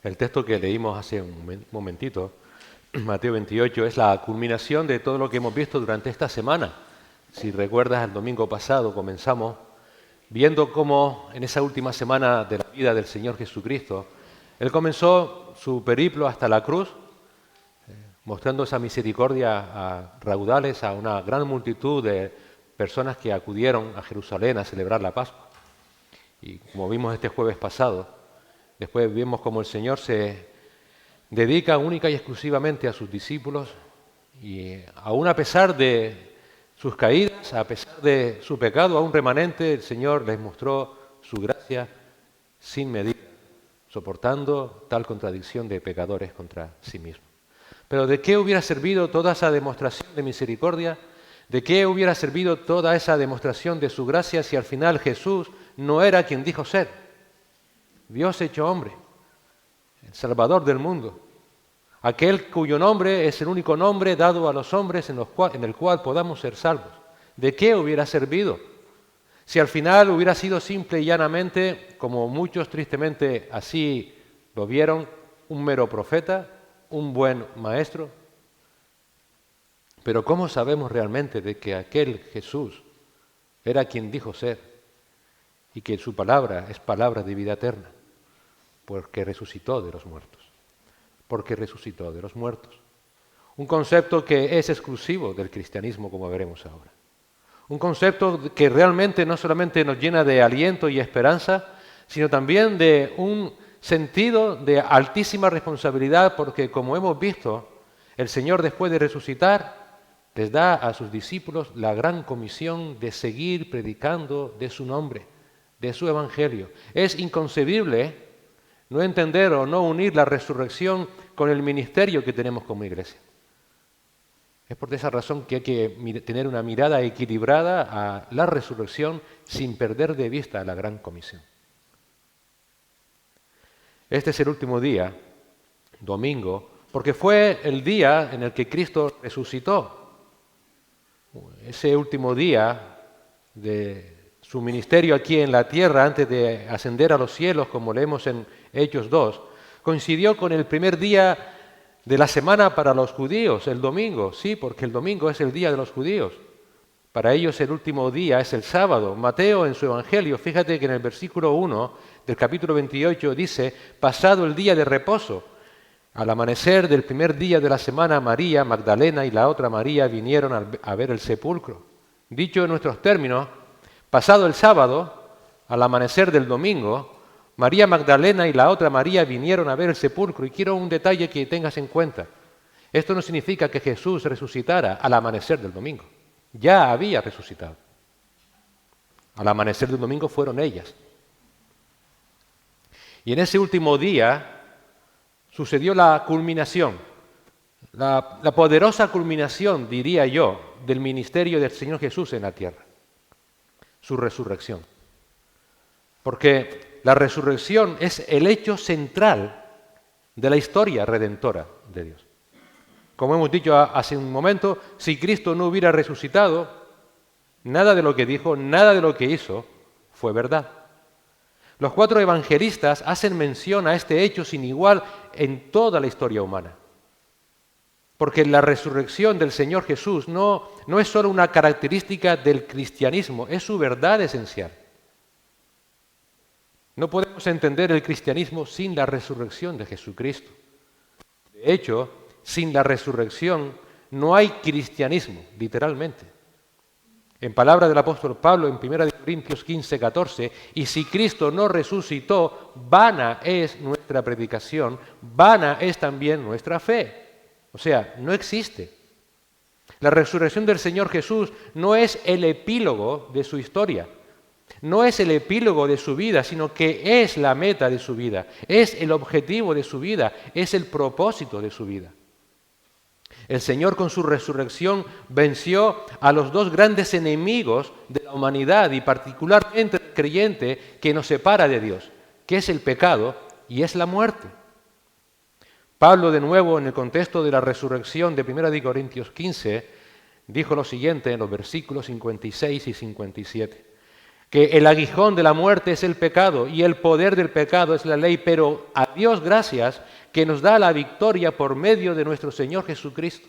El texto que leímos hace un momentito, Mateo 28, es la culminación de todo lo que hemos visto durante esta semana. Si recuerdas, el domingo pasado comenzamos viendo cómo en esa última semana de la vida del Señor Jesucristo, Él comenzó su periplo hasta la cruz, mostrando esa misericordia a raudales a una gran multitud de personas que acudieron a Jerusalén a celebrar la Pascua. Y como vimos este jueves pasado, después vimos cómo el Señor se dedica única y exclusivamente a sus discípulos y aún a pesar de sus caídas, a pesar de su pecado, aún remanente, el Señor les mostró su gracia sin medida, soportando tal contradicción de pecadores contra sí mismos. Pero ¿de qué hubiera servido toda esa demostración de misericordia? ¿De qué hubiera servido toda esa demostración de su gracia si al final Jesús no era quien dijo ser? Dios hecho hombre, el Salvador del mundo, aquel cuyo nombre es el único nombre dado a los hombres en el cual podamos ser salvos. ¿De qué hubiera servido? Si al final hubiera sido simple y llanamente, como muchos tristemente así lo vieron, un mero profeta, un buen maestro. Pero ¿cómo sabemos realmente de que aquel Jesús era quien dijo ser y que su palabra es palabra de vida eterna? Porque resucitó de los muertos. Porque resucitó de los muertos. Un concepto que es exclusivo del cristianismo, como veremos ahora. Un concepto que realmente no solamente nos llena de aliento y esperanza, sino también de un sentido de altísima responsabilidad, porque como hemos visto, el Señor después de resucitar les da a sus discípulos la gran comisión de seguir predicando de su nombre, de su evangelio. Es inconcebible no entender o no unir la resurrección con el ministerio que tenemos como iglesia. Es por esa razón que hay que tener una mirada equilibrada a la resurrección sin perder de vista la gran comisión. Este es el último día, domingo, porque fue el día en el que Cristo resucitó. Ese último día de su ministerio aquí en la tierra, antes de ascender a los cielos, como leemos en Hechos 2, coincidió con el primer día de la semana para los judíos, el domingo, sí, porque el domingo es el día de los judíos. Para ellos el último día es el sábado. Mateo en su Evangelio, fíjate que en el versículo 1 del capítulo 28 dice, pasado el día de reposo, al amanecer del primer día de la semana, María Magdalena y la otra María vinieron a ver el sepulcro. Dicho en nuestros términos, pasado el sábado, al amanecer del domingo, María Magdalena y la otra María vinieron a ver el sepulcro. Y quiero un detalle que tengas en cuenta. Esto no significa que Jesús resucitara al amanecer del domingo. Ya había resucitado. Al amanecer del domingo fueron ellas. Y en ese último día sucedió la culminación, la poderosa culminación, diría yo, del ministerio del Señor Jesús en la tierra. Su resurrección. Porque la resurrección es el hecho central de la historia redentora de Dios. Como hemos dicho hace un momento, si Cristo no hubiera resucitado, nada de lo que dijo, nada de lo que hizo fue verdad. Los 4 evangelistas hacen mención a este hecho sin igual en toda la historia humana. Porque la resurrección del Señor Jesús no es solo una característica del cristianismo, es su verdad esencial. No podemos entender el cristianismo sin la resurrección de Jesucristo. De hecho, sin la resurrección no hay cristianismo, literalmente. En palabras del apóstol Pablo en 1 Corintios 15, 14, y si Cristo no resucitó, vana es nuestra predicación, vana es también nuestra fe. O sea, no existe. La resurrección del Señor Jesús no es el epílogo de su historia. No es el epílogo de su vida, sino que es la meta de su vida, es el objetivo de su vida, es el propósito de su vida. El Señor con su resurrección venció a los 2 grandes enemigos de la humanidad y particularmente el creyente que nos separa de Dios, que es el pecado y es la muerte. Pablo, de nuevo, en el contexto de la resurrección de 1 Corintios 15, dijo lo siguiente en los versículos 56 y 57. que el aguijón de la muerte es el pecado y el poder del pecado es la ley, pero a Dios gracias que nos da la victoria por medio de nuestro Señor Jesucristo.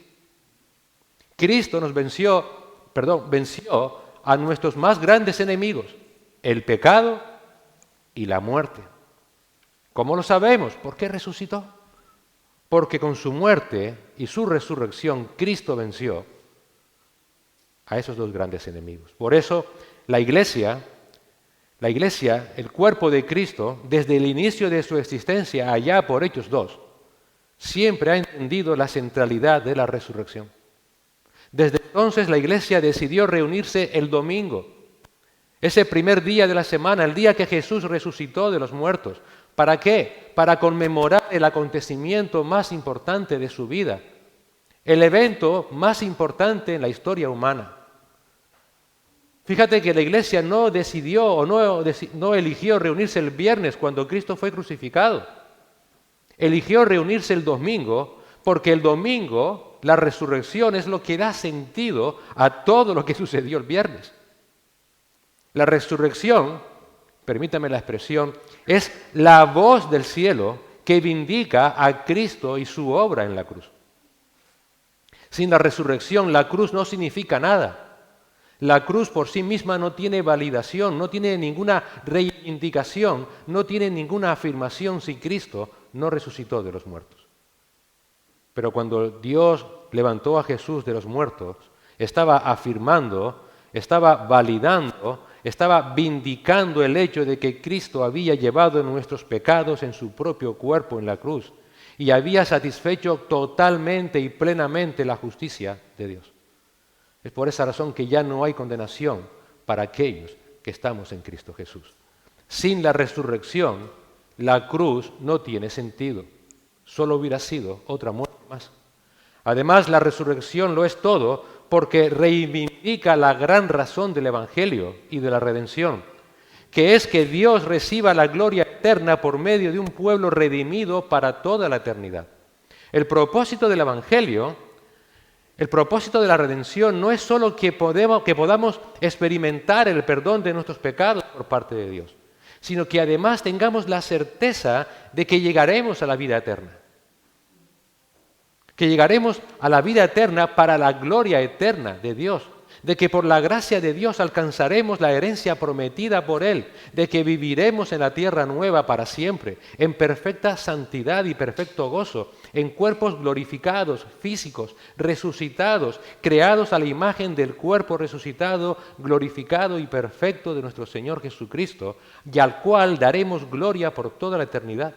Cristo venció a nuestros más grandes enemigos, el pecado y la muerte. ¿Cómo lo sabemos? ¿Por qué resucitó? Porque con su muerte y su resurrección Cristo venció a esos dos grandes enemigos. Por eso la Iglesia, el cuerpo de Cristo, desde el inicio de su existencia, allá por Hechos 2, siempre ha entendido la centralidad de la resurrección. Desde entonces la Iglesia decidió reunirse el domingo, ese primer día de la semana, el día que Jesús resucitó de los muertos. ¿Para qué? Para conmemorar el acontecimiento más importante de su vida, el evento más importante en la historia humana. Fíjate que la Iglesia no decidió o no eligió reunirse el viernes cuando Cristo fue crucificado. Eligió reunirse el domingo porque el domingo, la resurrección, es lo que da sentido a todo lo que sucedió el viernes. La resurrección, permítame la expresión, es la voz del cielo que vindica a Cristo y su obra en la cruz. Sin la resurrección, la cruz no significa nada. La cruz por sí misma no tiene validación, no tiene ninguna reivindicación, no tiene ninguna afirmación si Cristo no resucitó de los muertos. Pero cuando Dios levantó a Jesús de los muertos, estaba afirmando, estaba validando, estaba vindicando el hecho de que Cristo había llevado nuestros pecados en su propio cuerpo en la cruz y había satisfecho totalmente y plenamente la justicia de Dios. Es por esa razón que ya no hay condenación para aquellos que estamos en Cristo Jesús. Sin la resurrección, la cruz no tiene sentido. Solo hubiera sido otra muerte más. Además, la resurrección lo es todo porque reivindica la gran razón del Evangelio y de la redención, que es que Dios reciba la gloria eterna por medio de un pueblo redimido para toda la eternidad. El propósito del Evangelio, el propósito de la redención no es solo que podamos experimentar el perdón de nuestros pecados por parte de Dios, sino que además tengamos la certeza de que llegaremos a la vida eterna. Que llegaremos a la vida eterna para la gloria eterna de Dios, de que por la gracia de Dios alcanzaremos la herencia prometida por Él, de que viviremos en la tierra nueva para siempre, en perfecta santidad y perfecto gozo, en cuerpos glorificados, físicos, resucitados, creados a la imagen del cuerpo resucitado, glorificado y perfecto de nuestro Señor Jesucristo, y al cual daremos gloria por toda la eternidad.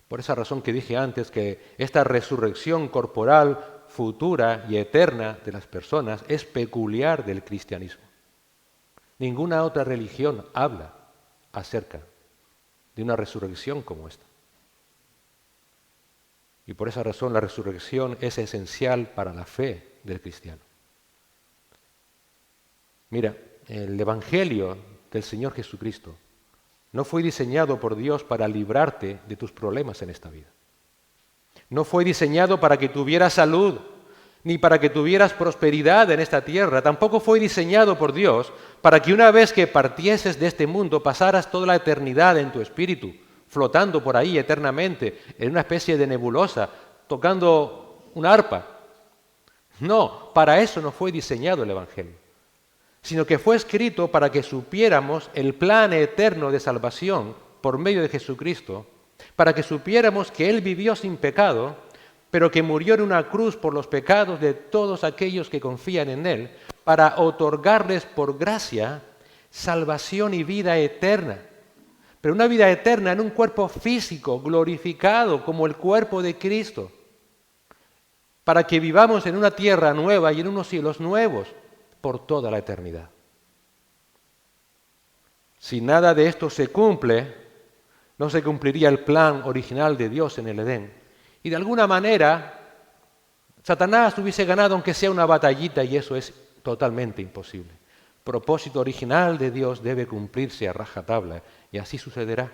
Por esa razón que dije antes que esta resurrección corporal futura y eterna de las personas es peculiar del cristianismo. Ninguna otra religión habla acerca de una resurrección como esta. Y por esa razón la resurrección es esencial para la fe del cristiano. Mira, el Evangelio del Señor Jesucristo no fue diseñado por Dios para librarte de tus problemas en esta vida. No fue diseñado para que tuvieras salud, ni para que tuvieras prosperidad en esta tierra. Tampoco fue diseñado por Dios para que una vez que partieses de este mundo pasaras toda la eternidad en tu espíritu, flotando por ahí eternamente en una especie de nebulosa, tocando un arpa. No, para eso no fue diseñado el Evangelio, sino que fue escrito para que supiéramos el plan eterno de salvación por medio de Jesucristo, para que supiéramos que Él vivió sin pecado, pero que murió en una cruz por los pecados de todos aquellos que confían en Él, para otorgarles por gracia salvación y vida eterna. Pero una vida eterna en un cuerpo físico, glorificado como el cuerpo de Cristo, para que vivamos en una tierra nueva y en unos cielos nuevos por toda la eternidad. Si nada de esto se cumple, no se cumpliría el plan original de Dios en el Edén. Y de alguna manera, Satanás hubiese ganado aunque sea una batallita, y eso es totalmente imposible. El propósito original de Dios debe cumplirse a rajatabla, y así sucederá.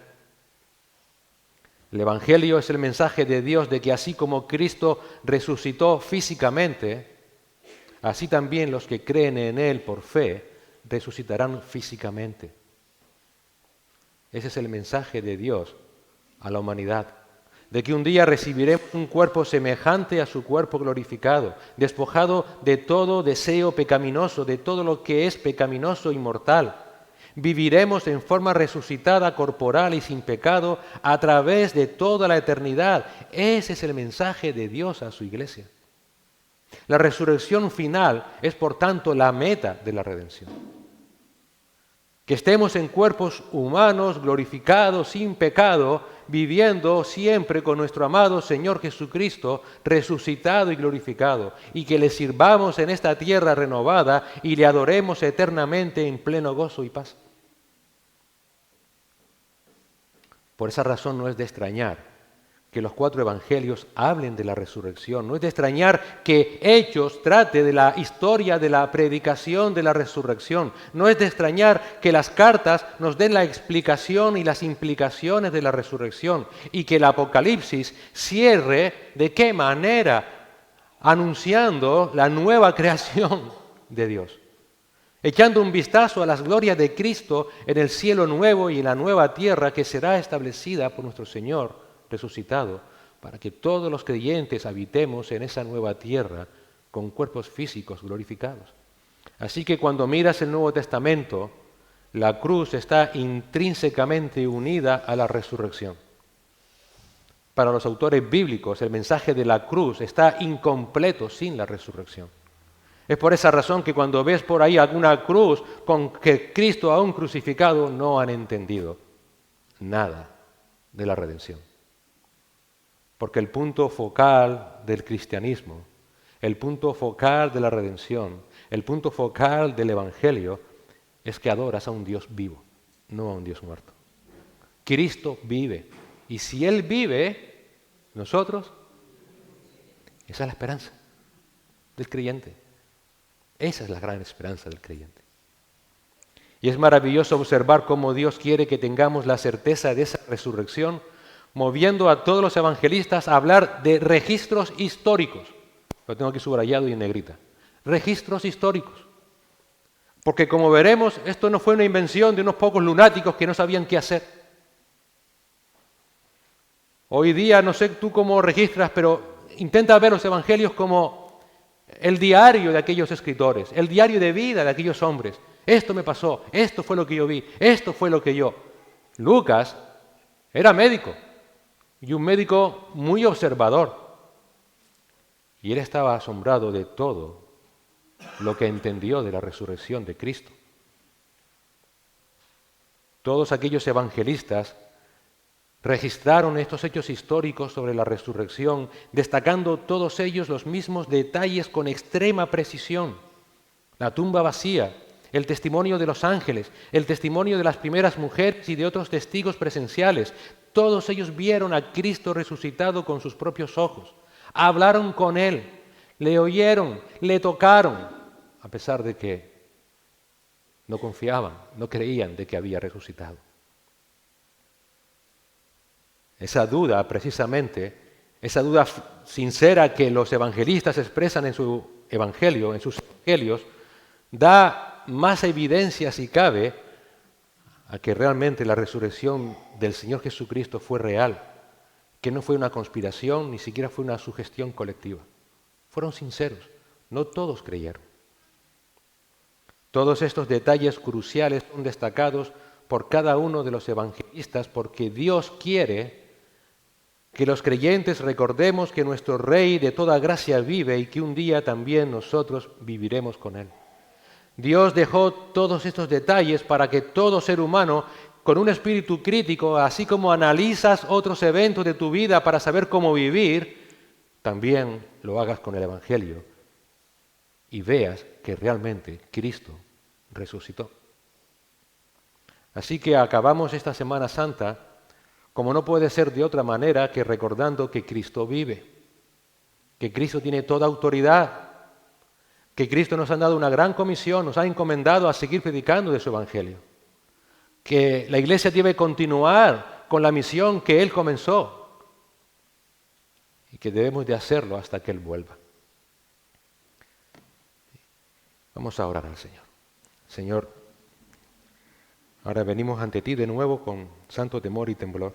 El Evangelio es el mensaje de Dios de que así como Cristo resucitó físicamente, así también los que creen en Él por fe resucitarán físicamente. Ese es el mensaje de Dios a la humanidad, de que un día recibiremos un cuerpo semejante a su cuerpo glorificado, despojado de todo deseo pecaminoso, de todo lo que es pecaminoso y mortal. Viviremos en forma resucitada, corporal y sin pecado a través de toda la eternidad. Ese es el mensaje de Dios a su iglesia. La resurrección final es, por tanto, la meta de la redención. Que estemos en cuerpos humanos, glorificados, sin pecado, viviendo siempre con nuestro amado Señor Jesucristo, resucitado y glorificado, y que le sirvamos en esta tierra renovada y le adoremos eternamente en pleno gozo y paz. Por esa razón no es de extrañar que los 4 evangelios hablen de la resurrección. No es de extrañar que Hechos trate de la historia de la predicación de la resurrección. No es de extrañar que las cartas nos den la explicación y las implicaciones de la resurrección y que el Apocalipsis cierre de qué manera anunciando la nueva creación de Dios. Echando un vistazo a las glorias de Cristo en el cielo nuevo y en la nueva tierra que será establecida por nuestro Señor resucitado, para que todos los creyentes habitemos en esa nueva tierra con cuerpos físicos glorificados. Así que cuando miras el Nuevo Testamento, la cruz está intrínsecamente unida a la resurrección. Para los autores bíblicos, el mensaje de la cruz está incompleto sin la resurrección. Es por esa razón que cuando ves por ahí alguna cruz con que Cristo aún crucificado, no han entendido nada de la redención. Porque el punto focal del cristianismo, el punto focal de la redención, el punto focal del Evangelio es que adoras a un Dios vivo, no a un Dios muerto. Cristo vive. Y si Él vive, nosotros, esa es la esperanza del creyente. Esa es la gran esperanza del creyente. Y es maravilloso observar cómo Dios quiere que tengamos la certeza de esa resurrección, moviendo a todos los evangelistas a hablar de registros históricos. Lo tengo aquí subrayado y en negrita. Registros históricos. Porque como veremos, esto no fue una invención de unos pocos lunáticos que no sabían qué hacer. Hoy día, no sé tú cómo registras, pero intenta ver los evangelios como el diario de aquellos escritores, el diario de vida de aquellos hombres. Esto me pasó, esto fue lo que yo vi, esto fue lo que yo. Lucas era médico. Y un médico muy observador. Y él estaba asombrado de todo lo que entendió de la resurrección de Cristo. Todos aquellos evangelistas registraron estos hechos históricos sobre la resurrección, destacando todos ellos los mismos detalles con extrema precisión. La tumba vacía, el testimonio de los ángeles, el testimonio de las primeras mujeres y de otros testigos presenciales. Todos ellos vieron a Cristo resucitado con sus propios ojos. Hablaron con Él, le oyeron, le tocaron, a pesar de que no confiaban, no creían de que había resucitado. Esa duda, precisamente, esa duda sincera que los evangelistas expresan en su evangelio, en sus evangelios, da más evidencia, si cabe, a que realmente la resurrección del Señor Jesucristo fue real, que no fue una conspiración, ni siquiera fue una sugestión colectiva. Fueron sinceros, no todos creyeron. Todos estos detalles cruciales son destacados por cada uno de los evangelistas porque Dios quiere que los creyentes recordemos que nuestro Rey de toda gracia vive y que un día también nosotros viviremos con Él. Dios dejó todos estos detalles para que todo ser humano, con un espíritu crítico, así como analizas otros eventos de tu vida para saber cómo vivir, también lo hagas con el Evangelio y veas que realmente Cristo resucitó. Así que acabamos esta Semana Santa, como no puede ser de otra manera que recordando que Cristo vive, que Cristo tiene toda autoridad, que Cristo nos ha dado una gran comisión, nos ha encomendado a seguir predicando de su Evangelio, que la Iglesia debe continuar con la misión que Él comenzó y que debemos de hacerlo hasta que Él vuelva. Vamos a orar al Señor. Señor, ahora venimos ante ti de nuevo con santo temor y temblor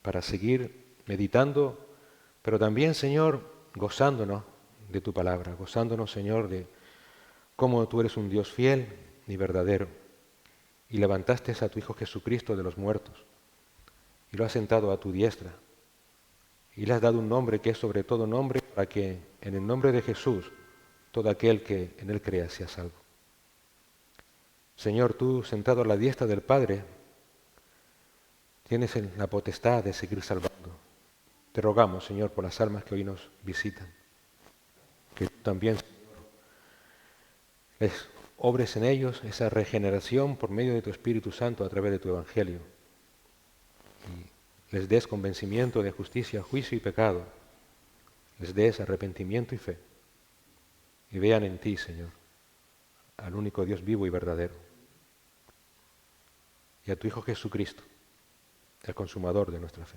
para seguir meditando, pero también, Señor, gozándonos de tu palabra, gozándonos, Señor, de cómo tú eres un Dios fiel y verdadero y levantaste a tu Hijo Jesucristo de los muertos y lo has sentado a tu diestra y le has dado un nombre que es sobre todo nombre para que en el nombre de Jesús todo aquel que en él crea sea salvo. Señor, tú sentado a la diestra del Padre tienes la potestad de seguir salvando. Te rogamos, Señor, por las almas que hoy nos visitan, que tú también, Señor, les obres en ellos esa regeneración por medio de tu Espíritu Santo a través de tu Evangelio y les des convencimiento de justicia, juicio y pecado, les des arrepentimiento y fe y vean en ti, Señor, al único Dios vivo y verdadero y a tu Hijo Jesucristo, el consumador de nuestra fe.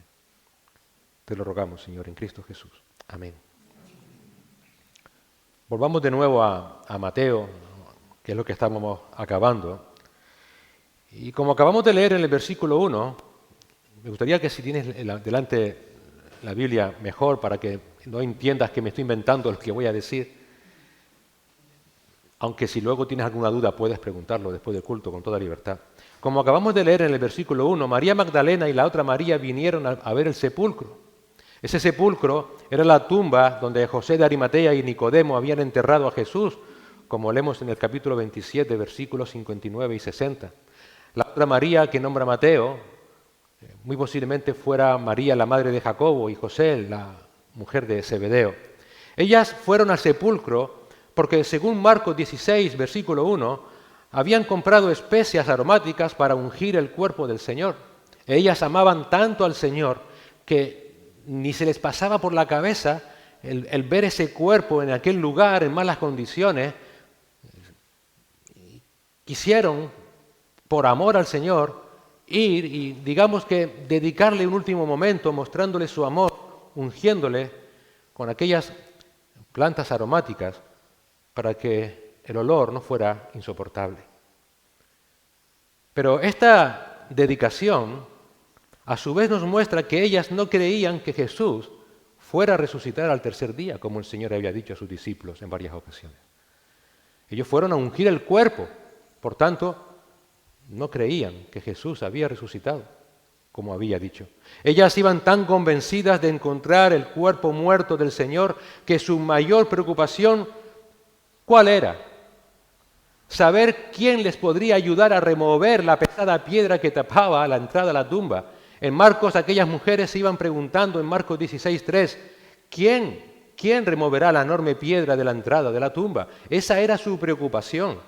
Te lo rogamos, Señor, en Cristo Jesús. Amén. Volvamos de nuevo a Mateo, que es lo que estábamos acabando. Y como acabamos de leer en el versículo 1, me gustaría que si tienes delante la Biblia mejor para que no entiendas que me estoy inventando lo que voy a decir, aunque si luego tienes alguna duda puedes preguntarlo después del culto con toda libertad. Como acabamos de leer en el versículo 1, María Magdalena y la otra María vinieron a ver el sepulcro. Ese sepulcro era la tumba donde José de Arimatea y Nicodemo habían enterrado a Jesús, como leemos en el capítulo 27, versículos 59 y 60. La otra María que nombra Mateo, muy posiblemente fuera María, la madre de Jacobo, y José, la mujer de Zebedeo. Ellas fueron al sepulcro porque, según Marcos 16, versículo 1, habían comprado especias aromáticas para ungir el cuerpo del Señor. Ellas amaban tanto al Señor que ni se les pasaba por la cabeza el ver ese cuerpo en aquel lugar en malas condiciones. Quisieron, por amor al Señor, ir y digamos que dedicarle un último momento mostrándole su amor, ungiéndole con aquellas plantas aromáticas para que el olor no fuera insoportable. Pero esta dedicación a su vez nos muestra que ellas no creían que Jesús fuera a resucitar al tercer día, como el Señor había dicho a sus discípulos en varias ocasiones. Ellos fueron a ungir el cuerpo, por tanto, no creían que Jesús había resucitado, como había dicho. Ellas iban tan convencidas de encontrar el cuerpo muerto del Señor que su mayor preocupación, ¿cuál era? Saber quién les podría ayudar a remover la pesada piedra que tapaba la entrada a la tumba. En Marcos, aquellas mujeres se iban preguntando en Marcos 16:3, ¿quién removerá la enorme piedra de la entrada de la tumba? Esa era su preocupación.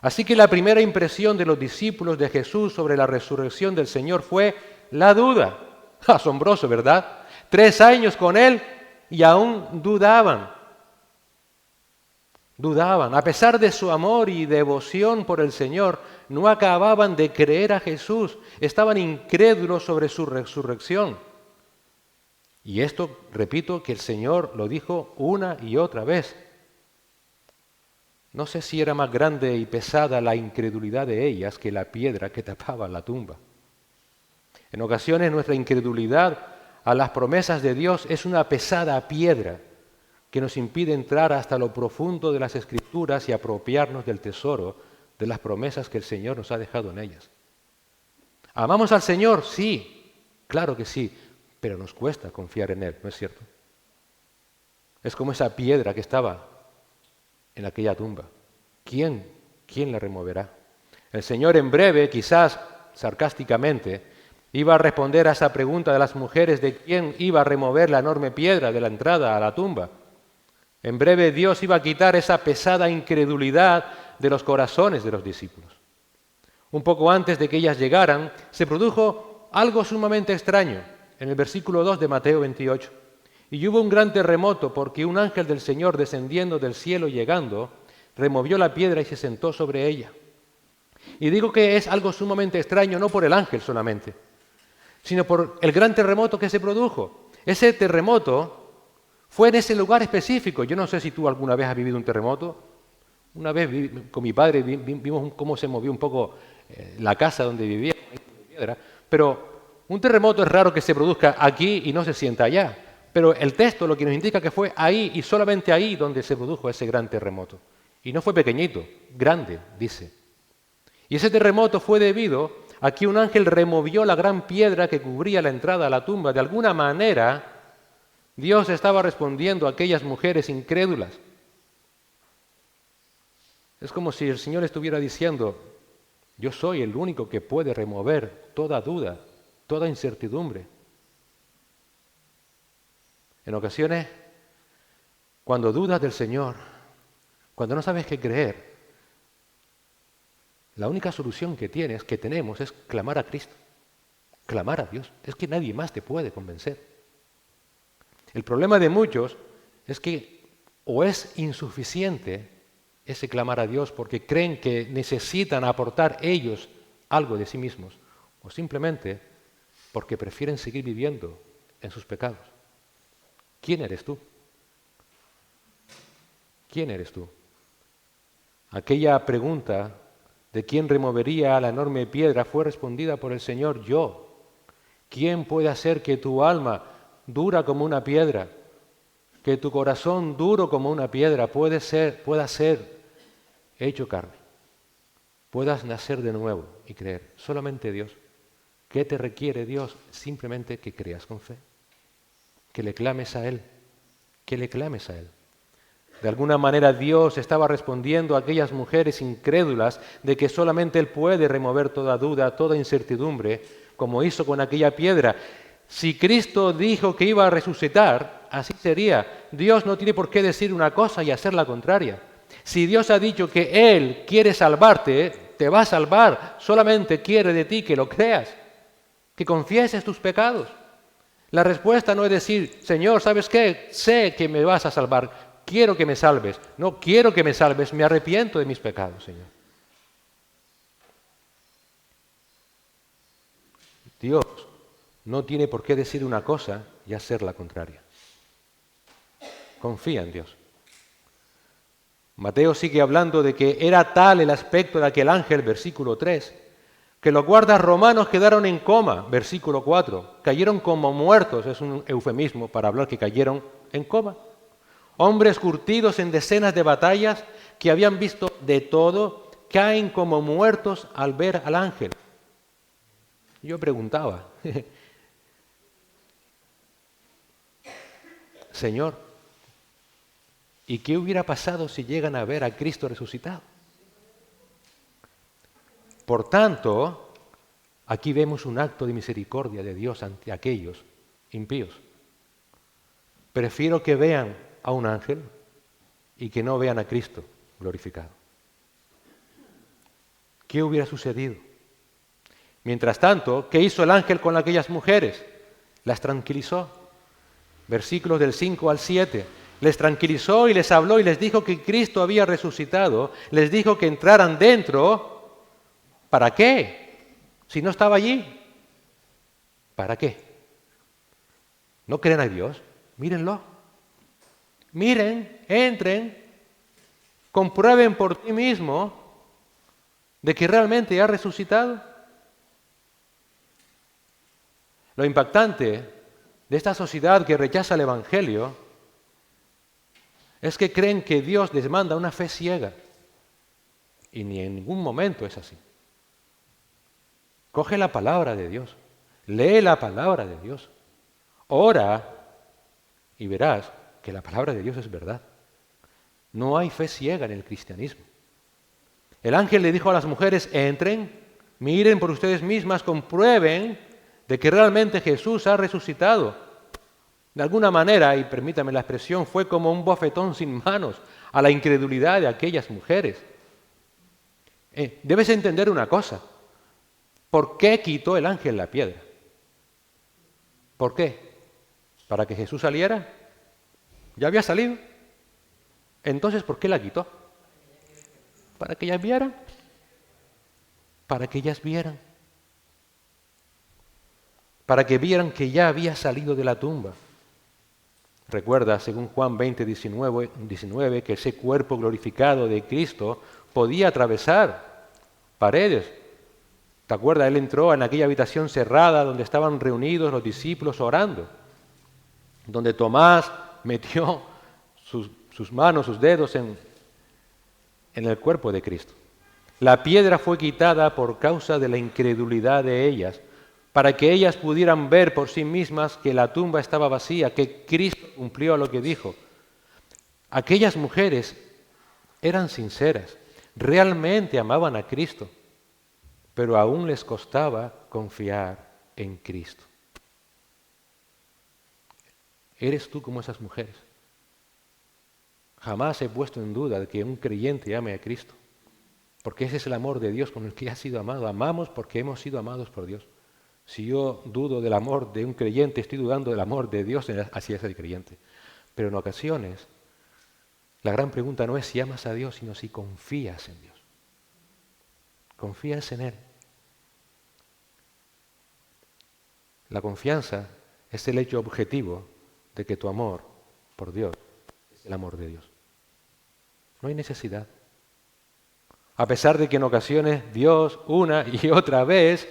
Así que la primera impresión de los discípulos de Jesús sobre la resurrección del Señor fue la duda. Asombroso, ¿verdad? 3 años con Él y aún dudaban. A pesar de su amor y devoción por el Señor, no acababan de creer a Jesús, estaban incrédulos sobre su resurrección. Y esto, repito, que el Señor lo dijo una y otra vez. No sé si era más grande y pesada la incredulidad de ellas que la piedra que tapaba la tumba. En ocasiones nuestra incredulidad a las promesas de Dios es una pesada piedra que nos impide entrar hasta lo profundo de las Escrituras y apropiarnos del tesoro de las promesas que el Señor nos ha dejado en ellas. ¿Amamos al Señor? Sí, claro que sí, pero nos cuesta confiar en Él, ¿no es cierto? Es como esa piedra que estaba en aquella tumba. ¿Quién la removerá? El Señor en breve, quizás sarcásticamente, iba a responder a esa pregunta de las mujeres de quién iba a remover la enorme piedra de la entrada a la tumba. En breve Dios iba a quitar esa pesada incredulidad de los corazones de los discípulos. Un poco antes de que ellas llegaran, se produjo algo sumamente extraño en el versículo 2 de Mateo 28. Y hubo un gran terremoto porque un ángel del Señor descendiendo del cielo y llegando, removió la piedra y se sentó sobre ella. Y digo que es algo sumamente extraño no por el ángel solamente, sino por el gran terremoto que se produjo. Ese terremoto fue en ese lugar específico. Yo no sé si tú alguna vez has vivido un terremoto Una vez con mi padre vimos cómo se movió un poco la casa donde vivía, pero un terremoto es raro que se produzca aquí y no se sienta allá. Pero el texto lo que nos indica que fue ahí y solamente ahí donde se produjo ese gran terremoto. Y no fue pequeñito, grande, dice. Y ese terremoto fue debido a que un ángel removió la gran piedra que cubría la entrada a la tumba. De alguna manera, Dios estaba respondiendo a aquellas mujeres incrédulas. Es como si el Señor estuviera diciendo, yo soy el único que puede remover toda duda, toda incertidumbre. En ocasiones, cuando dudas del Señor, cuando no sabes qué creer, la única solución que tenemos es clamar a Cristo, clamar a Dios. Es que nadie más te puede convencer. El problema de muchos es que o es insuficiente ese clamar a Dios porque creen que necesitan aportar ellos algo de sí mismos, o simplemente porque prefieren seguir viviendo en sus pecados. ¿Quién eres tú? ¿Quién eres tú? Aquella pregunta de quién removería la enorme piedra fue respondida por el Señor, yo. ¿Quién puede hacer que tu alma dura como una piedra, que tu corazón duro como una piedra pueda ser hecho carne, puedas nacer de nuevo y creer? Solamente Dios. ¿Qué te requiere Dios? Simplemente que creas con fe, que le clames a Él, que le clames a Él. De alguna manera Dios estaba respondiendo a aquellas mujeres incrédulas de que solamente Él puede remover toda duda, toda incertidumbre, como hizo con aquella piedra. Si Cristo dijo que iba a resucitar, así sería. Dios no tiene por qué decir una cosa y hacer la contraria. Si Dios ha dicho que Él quiere salvarte, te va a salvar. Solamente quiere de ti que lo creas, que confieses tus pecados. La respuesta no es decir, Señor, ¿sabes qué? Sé que me vas a salvar. Quiero que me salves. No quiero que me salves, me arrepiento de mis pecados, Señor. Dios no tiene por qué decir una cosa y hacer la contraria. Confía en Dios. Mateo sigue hablando de que era tal el aspecto de aquel ángel, versículo 3, que los guardas romanos quedaron en coma, versículo 4, cayeron como muertos, es un eufemismo para hablar que cayeron en coma. Hombres curtidos en decenas de batallas que habían visto de todo, caen como muertos al ver al ángel. Yo preguntaba, Señor, ¿y qué hubiera pasado si llegan a ver a Cristo resucitado? Por tanto, aquí vemos un acto de misericordia de Dios ante aquellos impíos. Prefiero que vean a un ángel y que no vean a Cristo glorificado. ¿Qué hubiera sucedido? Mientras tanto, ¿qué hizo el ángel con aquellas mujeres? Las tranquilizó. Versículos del 5 al 7. Les tranquilizó y les habló y les dijo que Cristo había resucitado. Les dijo que entraran dentro. ¿Para qué? Si no estaba allí. ¿Para qué? ¿No creen a Dios? Mírenlo. Miren, entren, comprueben por ti mismo de que realmente ha resucitado. Lo impactante de esta sociedad que rechaza el Evangelio es que creen que Dios les manda una fe ciega. Y ni en ningún momento es así. Coge la palabra de Dios, lee la palabra de Dios, ora y verás que la palabra de Dios es verdad. No hay fe ciega en el cristianismo. El ángel le dijo a las mujeres, entren, miren por ustedes mismas, comprueben de que realmente Jesús ha resucitado. De alguna manera, y permítame la expresión, fue como un bofetón sin manos a la incredulidad de aquellas mujeres. Debes entender una cosa. ¿Por qué quitó el ángel la piedra? ¿Por qué? ¿Para que Jesús saliera? ¿Ya había salido? Entonces, ¿por qué la quitó? ¿Para que ellas vieran? Para que ellas vieran. Para que vieran que ya había salido de la tumba. Recuerda, según Juan 20, 19, que ese cuerpo glorificado de Cristo podía atravesar paredes. ¿Te acuerdas? Él entró en aquella habitación cerrada donde estaban reunidos los discípulos orando, donde Tomás metió sus manos, sus dedos en el cuerpo de Cristo. La piedra fue quitada por causa de la incredulidad de ellas, para que ellas pudieran ver por sí mismas que la tumba estaba vacía, que Cristo cumplió lo que dijo. Aquellas mujeres eran sinceras, realmente amaban a Cristo, pero aún les costaba confiar en Cristo. ¿Eres tú como esas mujeres? Jamás he puesto en duda de que un creyente ame a Cristo, porque ese es el amor de Dios con el que ha sido amado. Amamos porque hemos sido amados por Dios. Si yo dudo del amor de un creyente, estoy dudando del amor de Dios hacia ese creyente. Pero en ocasiones, la gran pregunta no es si amas a Dios, sino si confías en Dios. Confías en Él. La confianza es el hecho objetivo de que tu amor por Dios es el amor de Dios. No hay necesidad. A pesar de que en ocasiones Dios, una y otra vez,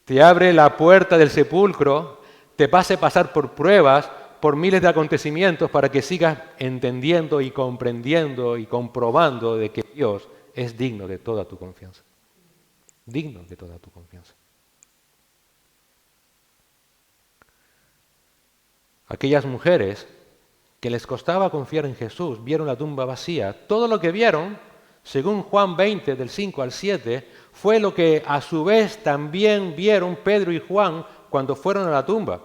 te abre la puerta del sepulcro, te hace pasar por pruebas, por miles de acontecimientos para que sigas entendiendo y comprendiendo y comprobando de que Dios es digno de toda tu confianza. Digno de toda tu confianza. Aquellas mujeres que les costaba confiar en Jesús, vieron la tumba vacía. Todo lo que vieron, según Juan 20, del 5 al 7, fue lo que a su vez también vieron Pedro y Juan cuando fueron a la tumba.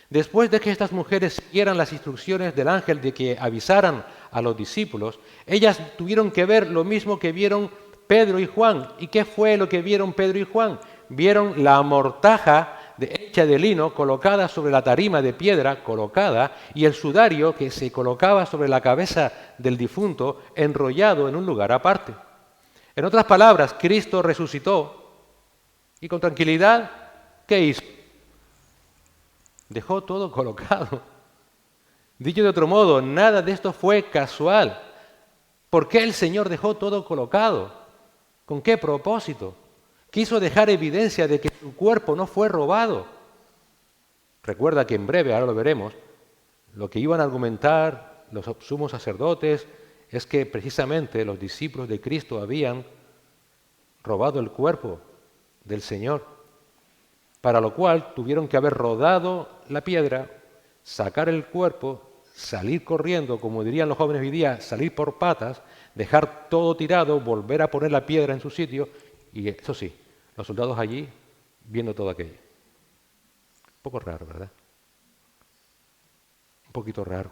Después de que estas mujeres siguieran las instrucciones del ángel de que avisaran a los discípulos, ellas tuvieron que ver lo mismo que vieron Pedro y Juan. ¿Y qué fue lo que vieron Pedro y Juan? Vieron la mortaja hecha de lino colocada sobre la tarima de piedra colocada y el sudario que se colocaba sobre la cabeza del difunto enrollado en un lugar aparte. En otras palabras, Cristo resucitó y con tranquilidad, ¿qué hizo? Dejó todo colocado. Dicho de otro modo, nada de esto fue casual. ¿Por qué el Señor dejó todo colocado? ¿Con qué propósito? Quiso dejar evidencia de que su cuerpo no fue robado. Recuerda que en breve, ahora lo veremos, lo que iban a argumentar los sumos sacerdotes es que precisamente los discípulos de Cristo habían robado el cuerpo del Señor, para lo cual tuvieron que haber rodado la piedra, sacar el cuerpo, salir corriendo, como dirían los jóvenes hoy día, salir por patas, dejar todo tirado, volver a poner la piedra en su sitio, y eso sí, los soldados allí viendo todo aquello. Un poco raro, ¿verdad? Un poquito raro.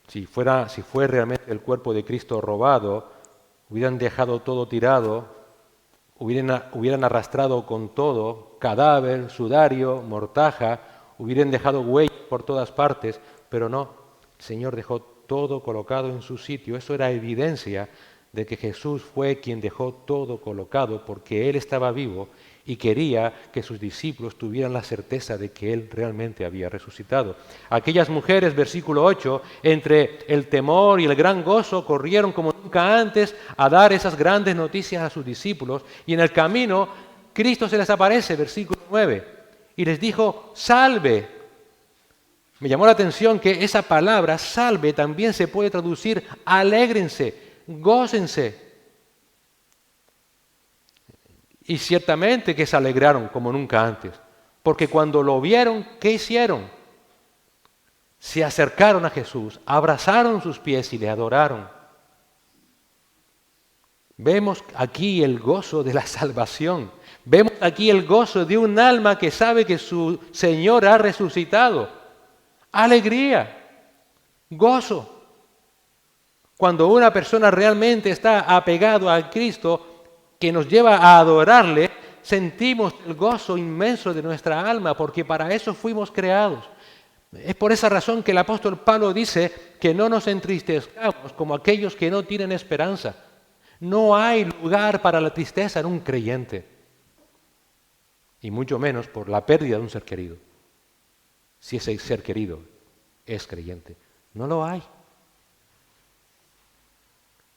Si fue realmente el cuerpo de Cristo robado, hubieran dejado todo tirado, hubieran arrastrado con todo, cadáver, sudario, mortaja, hubieran dejado huellas por todas partes, pero no, el Señor dejó todo colocado en su sitio. Eso era evidencia de que Jesús fue quien dejó todo colocado porque Él estaba vivo y quería que sus discípulos tuvieran la certeza de que Él realmente había resucitado. Aquellas mujeres, versículo 8, entre el temor y el gran gozo, corrieron como nunca antes a dar esas grandes noticias a sus discípulos, y en el camino Cristo se les aparece, versículo 9, y les dijo, salve. Me llamó la atención que esa palabra, salve, también se puede traducir alégrense, gócense. Y ciertamente que se alegraron como nunca antes, porque cuando lo vieron, ¿qué hicieron? Se acercaron a Jesús, abrazaron sus pies y le adoraron. Vemos aquí el gozo de la salvación. Vemos aquí el gozo de un alma que sabe que su Señor ha resucitado. Alegría, gozo. Cuando una persona realmente está apegado a Cristo, que nos lleva a adorarle, sentimos el gozo inmenso de nuestra alma, porque para eso fuimos creados. Es por esa razón que el apóstol Pablo dice que no nos entristezcamos como aquellos que no tienen esperanza. No hay lugar para la tristeza en un creyente, y mucho menos por la pérdida de un ser querido. si ese ser querido es creyente. No lo hay.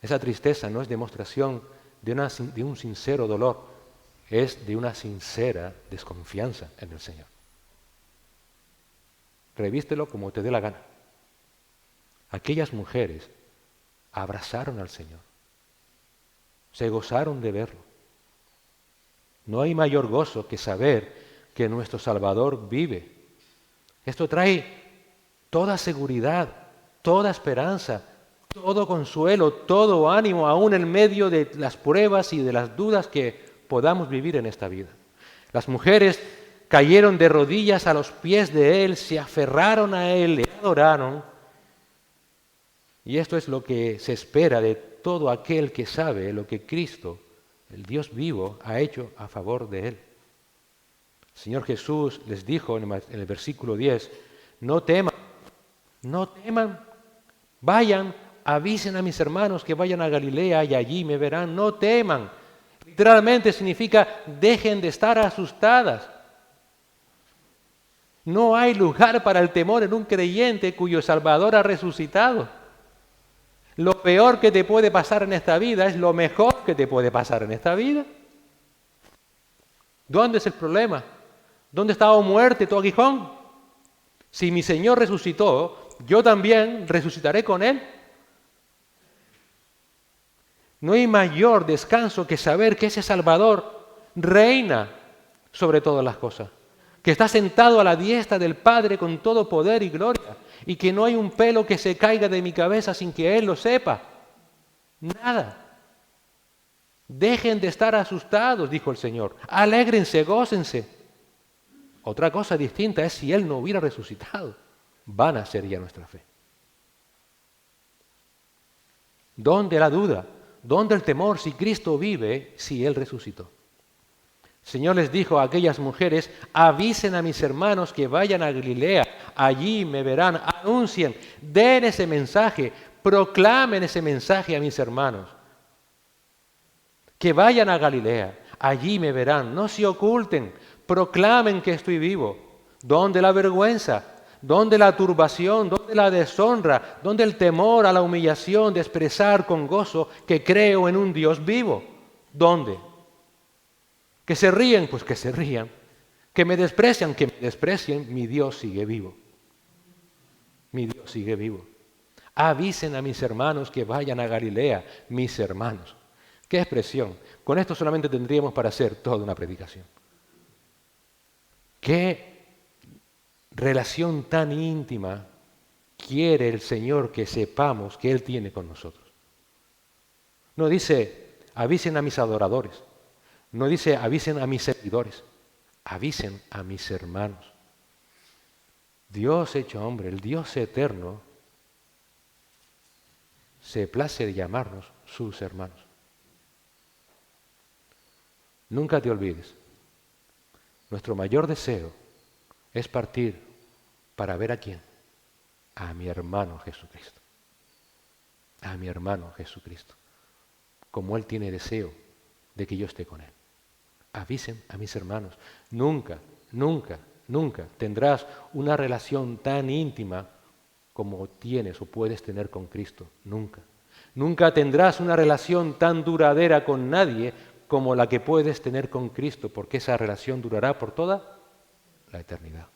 Esa tristeza no es demostración de un sincero dolor, es de una sincera desconfianza en el Señor. Revístelo como te dé la gana. Aquellas mujeres abrazaron al Señor, se gozaron de verlo. No hay mayor gozo que saber que nuestro Salvador vive. Esto trae toda seguridad, toda esperanza, todo consuelo, todo ánimo, aún en medio de las pruebas y de las dudas que podamos vivir en esta vida. Las mujeres cayeron de rodillas a los pies de Él, se aferraron a Él, le adoraron. Y esto es lo que se espera de todo aquel que sabe lo que Cristo, el Dios vivo, ha hecho a favor de Él. El Señor Jesús les dijo en el versículo 10, no teman, vayan, avisen a mis hermanos que vayan a Galilea y allí me verán, no teman. Literalmente significa dejen de estar asustadas. No hay lugar para el temor en un creyente cuyo Salvador ha resucitado. Lo peor que te puede pasar en esta vida es lo mejor que te puede pasar en esta vida. ¿Dónde es el problema? ¿Dónde está, oh muerte, tu aguijón? Si mi Señor resucitó, yo también resucitaré con Él. No hay mayor descanso que saber que ese Salvador reina sobre todas las cosas, que está sentado a la diestra del Padre con todo poder y gloria, y que no hay un pelo que se caiga de mi cabeza sin que Él lo sepa. Nada. Dejen de estar asustados, dijo el Señor. Alégrense, gócense. Otra cosa distinta es si Él no hubiera resucitado. Vana sería nuestra fe. ¿Dónde la duda? ¿Dónde el temor si Cristo vive, si Él resucitó? El Señor les dijo a aquellas mujeres, avisen a mis hermanos que vayan a Galilea, allí me verán, anuncien, den ese mensaje, proclamen ese mensaje a mis hermanos. Que vayan a Galilea, allí me verán, no se oculten, proclamen que estoy vivo. ¿Dónde la vergüenza? ¿Dónde la turbación? ¿Dónde la deshonra? ¿Dónde el temor a la humillación de expresar con gozo que creo en un Dios vivo? ¿Dónde? Que se ríen, pues que se rían. Que me desprecian, mi Dios sigue vivo. Mi Dios sigue vivo. Avisen a mis hermanos que vayan a Galilea, mis hermanos. ¡Qué expresión! Con esto solamente tendríamos para hacer toda una predicación. ¿Qué relación tan íntima quiere el Señor que sepamos que Él tiene con nosotros? No dice, avisen a mis adoradores. No dice, avisen a mis seguidores. Avisen a mis hermanos. Dios hecho hombre, el Dios eterno, se place de llamarnos sus hermanos. Nunca te olvides, nuestro mayor deseo es partir para ver a quién, a mi hermano Jesucristo, a mi hermano Jesucristo, como Él tiene deseo de que yo esté con Él. Avisen a mis hermanos, nunca tendrás una relación tan íntima como tienes o puedes tener con Cristo, nunca. Nunca tendrás una relación tan duradera con nadie como la que puedes tener con Cristo, porque esa relación durará por toda la eternidad.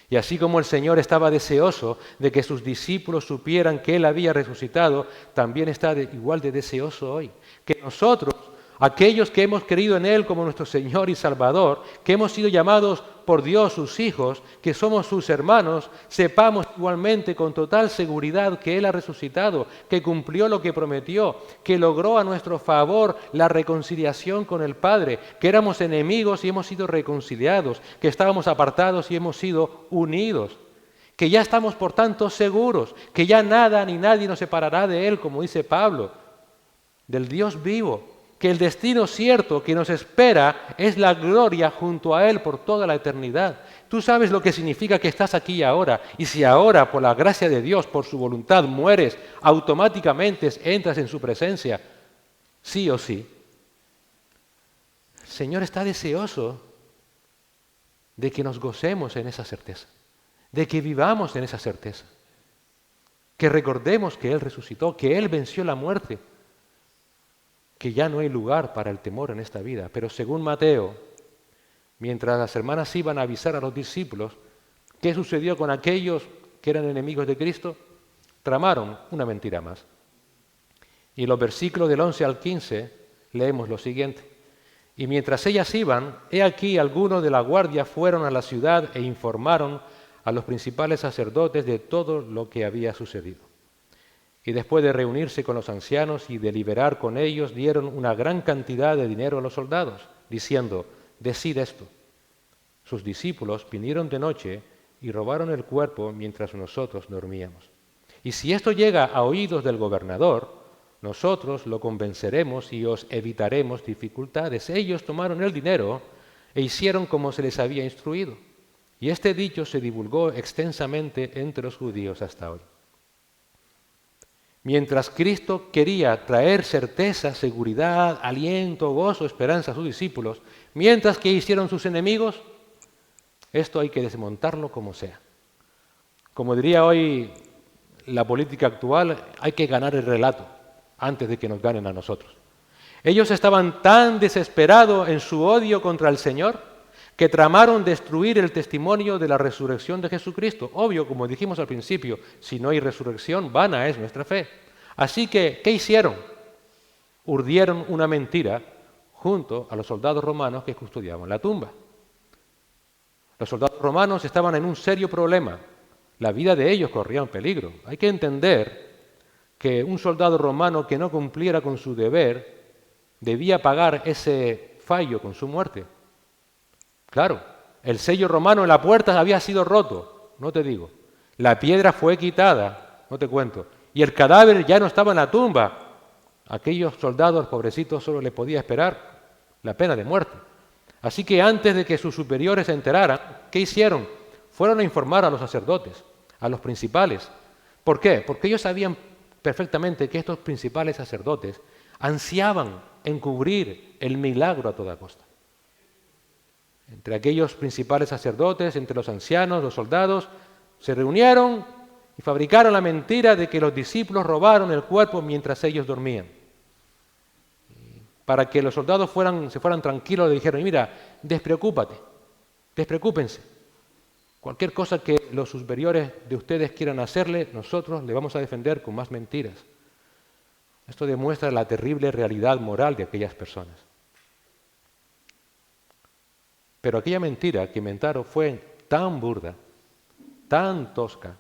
Y así como el Señor estaba deseoso de que sus discípulos supieran que Él había resucitado, también está igual de deseoso hoy, que nosotros, aquellos que hemos creído en Él como nuestro Señor y Salvador, que hemos sido llamados por Dios sus hijos, que somos sus hermanos, sepamos igualmente con total seguridad que Él ha resucitado, que cumplió lo que prometió, que logró a nuestro favor la reconciliación con el Padre, que éramos enemigos y hemos sido reconciliados, que estábamos apartados y hemos sido unidos, que ya estamos por tanto seguros, que ya nada ni nadie nos separará de Él, como dice Pablo, del Dios vivo, que el destino cierto que nos espera es la gloria junto a Él por toda la eternidad. Tú sabes lo que significa que estás aquí ahora, y si ahora, por la gracia de Dios, por su voluntad, mueres, automáticamente entras en su presencia, sí o sí. El Señor está deseoso de que nos gocemos en esa certeza, de que vivamos en esa certeza, que recordemos que Él resucitó, que Él venció la muerte, que ya no hay lugar para el temor en esta vida. Pero según Mateo, mientras las hermanas iban a avisar a los discípulos qué sucedió con aquellos que eran enemigos de Cristo, tramaron una mentira más. Y en los versículos del 11 al 15 leemos lo siguiente. Y mientras ellas iban, he aquí algunos de la guardia fueron a la ciudad e informaron a los principales sacerdotes de todo lo que había sucedido. Y después de reunirse con los ancianos y deliberar con ellos, dieron una gran cantidad de dinero a los soldados, diciendo, decid esto. Sus discípulos vinieron de noche y robaron el cuerpo mientras nosotros dormíamos. Y si esto llega a oídos del gobernador, nosotros lo convenceremos y os evitaremos dificultades. Ellos tomaron el dinero e hicieron como se les había instruido. Y este dicho se divulgó extensamente entre los judíos hasta hoy. Mientras Cristo quería traer certeza, seguridad, aliento, gozo, esperanza a sus discípulos, mientras que hicieron sus enemigos, esto hay que desmontarlo como sea. Como diría hoy la política actual, hay que ganar el relato antes de que nos ganen a nosotros. Ellos estaban tan desesperados en su odio contra el Señor que tramaron destruir el testimonio de la resurrección de Jesucristo. Obvio, como dijimos al principio, si no hay resurrección, vana es nuestra fe. Así que, ¿qué hicieron? Urdieron una mentira junto a los soldados romanos que custodiaban la tumba. Los soldados romanos estaban en un serio problema. La vida de ellos corría en peligro. Hay que entender que un soldado romano que no cumpliera con su deber debía pagar ese fallo con su muerte. Claro, el sello romano en la puerta había sido roto, no te digo. La piedra fue quitada, no te cuento. Y el cadáver ya no estaba en la tumba. Aquellos soldados pobrecitos solo les podía esperar la pena de muerte. Así que antes de que sus superiores se enteraran, ¿qué hicieron? Fueron a informar a los sacerdotes, a los principales. ¿Por qué? Porque ellos sabían perfectamente que estos principales sacerdotes ansiaban encubrir el milagro a toda costa. Entre aquellos principales sacerdotes, entre los ancianos, los soldados, se reunieron y fabricaron la mentira de que los discípulos robaron el cuerpo mientras ellos dormían. Para que los soldados se fueran tranquilos, le dijeron, mira, despreocúpense. Cualquier cosa que los superiores de ustedes quieran hacerle, nosotros le vamos a defender con más mentiras. Esto demuestra la terrible realidad moral de aquellas personas. Pero aquella mentira que inventaron fue tan burda, tan tosca,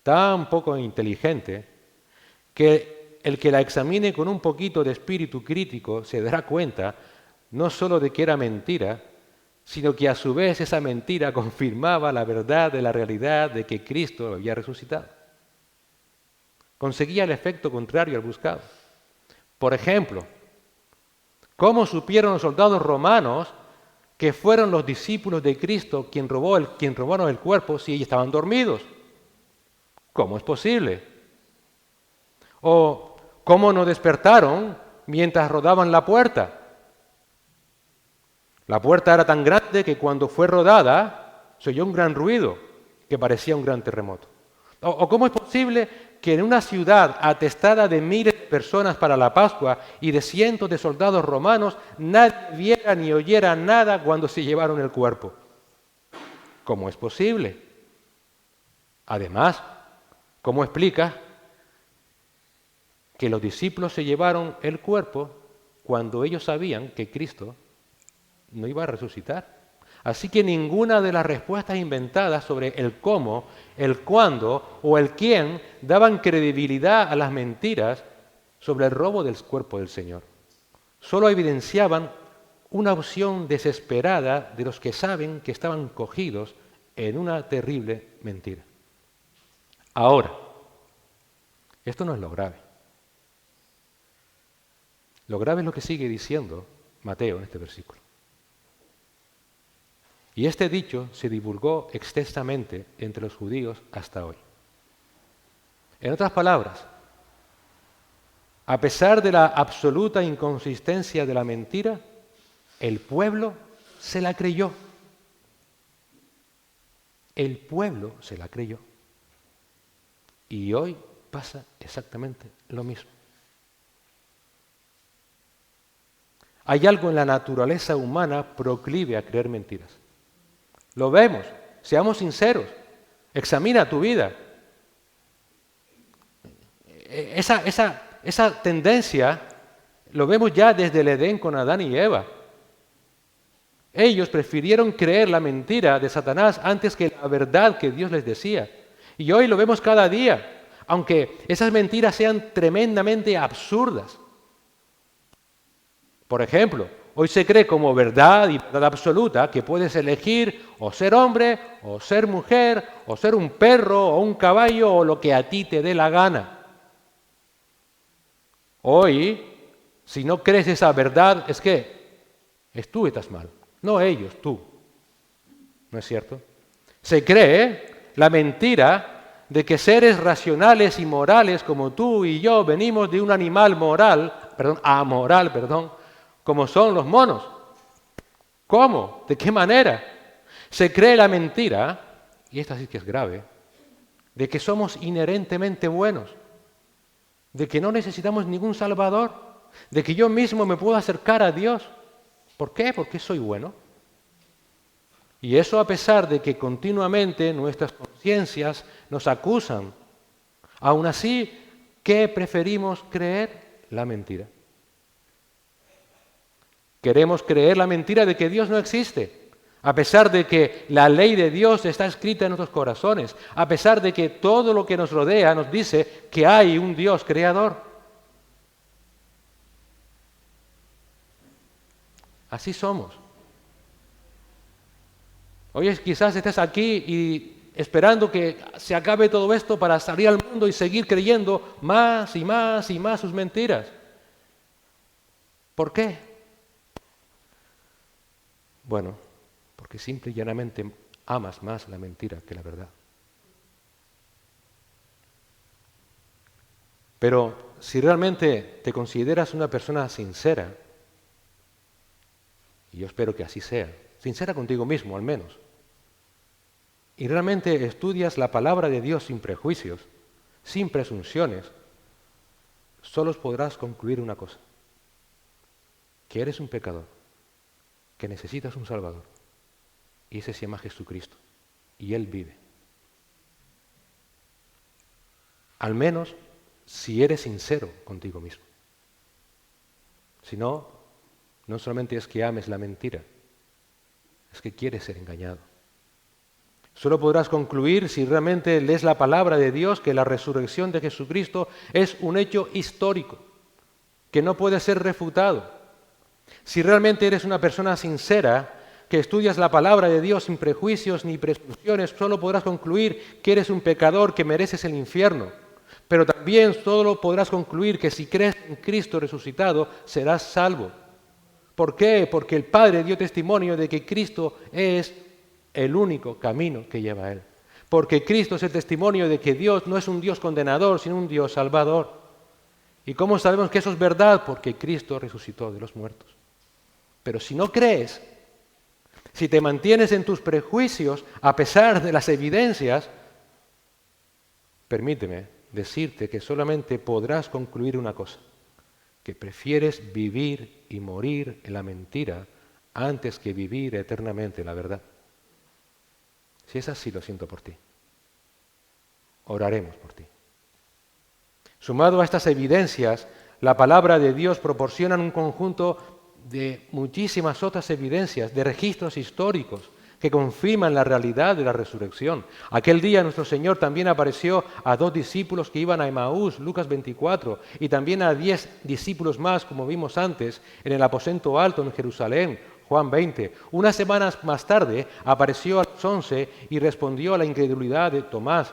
tan poco inteligente, que el que la examine con un poquito de espíritu crítico se dará cuenta no solo de que era mentira, sino que a su vez esa mentira confirmaba la verdad de la realidad de que Cristo había resucitado. Conseguía el efecto contrario al buscado. Por ejemplo, ¿cómo supieron los soldados romanos que fueron los discípulos de Cristo quien robaron el cuerpo si ellos estaban dormidos? ¿Cómo es posible? ¿O cómo no despertaron mientras rodaban la puerta? La puerta era tan grande que cuando fue rodada se oyó un gran ruido que parecía un gran terremoto. ¿O cómo es posible que en una ciudad atestada de miles de personas para la Pascua y de cientos de soldados romanos nadie viera ni oyera nada cuando se llevaron el cuerpo? ¿Cómo es posible? Además, ¿cómo explica que los discípulos se llevaron el cuerpo cuando ellos sabían que Cristo no iba a resucitar? Así que ninguna de las respuestas inventadas sobre el cómo, el cuándo o el quién daban credibilidad a las mentiras sobre el robo del cuerpo del Señor. Solo evidenciaban una opción desesperada de los que saben que estaban cogidos en una terrible mentira. Ahora, esto no es lo grave. Lo grave es lo que sigue diciendo Mateo en este versículo. Y este dicho se divulgó extensamente entre los judíos hasta hoy. En otras palabras, a pesar de la absoluta inconsistencia de la mentira, el pueblo se la creyó. El pueblo se la creyó. Y hoy pasa exactamente lo mismo. Hay algo en la naturaleza humana proclive a creer mentiras. Lo vemos, seamos sinceros, examina tu vida. Esa tendencia lo vemos ya desde el Edén con Adán y Eva. Ellos prefirieron creer la mentira de Satanás antes que la verdad que Dios les decía. Y hoy lo vemos cada día, aunque esas mentiras sean tremendamente absurdas. Por ejemplo, hoy se cree como verdad y verdad absoluta que puedes elegir o ser hombre, o ser mujer, o ser un perro, o un caballo, o lo que a ti te dé la gana. Hoy, si no crees esa verdad, es tú estás mal, no ellos, tú. ¿No es cierto? Se cree la mentira de que seres racionales y morales como tú y yo venimos de un animal amoral, como son los monos. ¿Cómo? ¿De qué manera? Se cree la mentira, y esta sí que es grave, de que somos inherentemente buenos, de que no necesitamos ningún salvador, de que yo mismo me puedo acercar a Dios. ¿Por qué? Porque soy bueno. Y eso a pesar de que continuamente nuestras conciencias nos acusan. Aún así, ¿qué preferimos creer? La mentira. Queremos creer la mentira de que Dios no existe, a pesar de que la ley de Dios está escrita en nuestros corazones, a pesar de que todo lo que nos rodea nos dice que hay un Dios creador. Así somos. Hoy quizás estés aquí y esperando que se acabe todo esto para salir al mundo y seguir creyendo más y más y más sus mentiras. ¿Por qué? Bueno, porque simple y llanamente amas más la mentira que la verdad. Pero si realmente te consideras una persona sincera, y yo espero que así sea, sincera contigo mismo al menos, y realmente estudias la palabra de Dios sin prejuicios, sin presunciones, solo podrás concluir una cosa, que eres un pecador, que necesitas un Salvador, y ese se llama Jesucristo, y Él vive. Al menos si eres sincero contigo mismo. Si no, no solamente es que ames la mentira, es que quieres ser engañado. Solo podrás concluir si realmente lees la palabra de Dios que la resurrección de Jesucristo es un hecho histórico, que no puede ser refutado. Si realmente eres una persona sincera, que estudias la palabra de Dios sin prejuicios ni presunciones, solo podrás concluir que eres un pecador que mereces el infierno. Pero también solo podrás concluir que si crees en Cristo resucitado, serás salvo. ¿Por qué? Porque el Padre dio testimonio de que Cristo es el único camino que lleva a Él. Porque Cristo es el testimonio de que Dios no es un Dios condenador, sino un Dios salvador. ¿Y cómo sabemos que eso es verdad? Porque Cristo resucitó de los muertos. Pero si no crees, si te mantienes en tus prejuicios a pesar de las evidencias, permíteme decirte que solamente podrás concluir una cosa, que prefieres vivir y morir en la mentira antes que vivir eternamente en la verdad. Si es así, lo siento por ti. Oraremos por ti. Sumado a estas evidencias, la palabra de Dios proporciona un conjunto de muchísimas otras evidencias, de registros históricos que confirman la realidad de la resurrección. Aquel día nuestro Señor también apareció a 2 discípulos que iban a Emaús, Lucas 24, y también a 10 discípulos más, como vimos antes, en el aposento alto en Jerusalén, Juan 20. Unas semanas más tarde apareció a los 11 y respondió a la incredulidad de Tomás.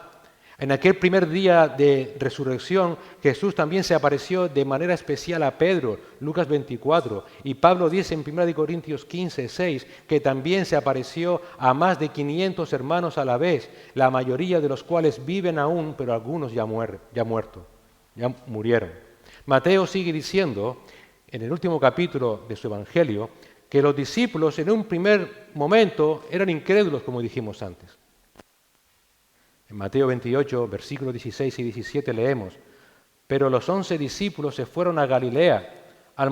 En aquel primer día de resurrección, Jesús también se apareció de manera especial a Pedro, Lucas 24, y Pablo dice en 1 Corintios 15, 6, que también se apareció a más de 500 hermanos a la vez, la mayoría de los cuales viven aún, pero algunos ya murieron. Mateo sigue diciendo, en el último capítulo de su Evangelio, que los discípulos en un primer momento eran incrédulos, como dijimos antes. En Mateo 28, versículos 16 y 17 leemos: pero los 11 discípulos se fueron a Galilea, al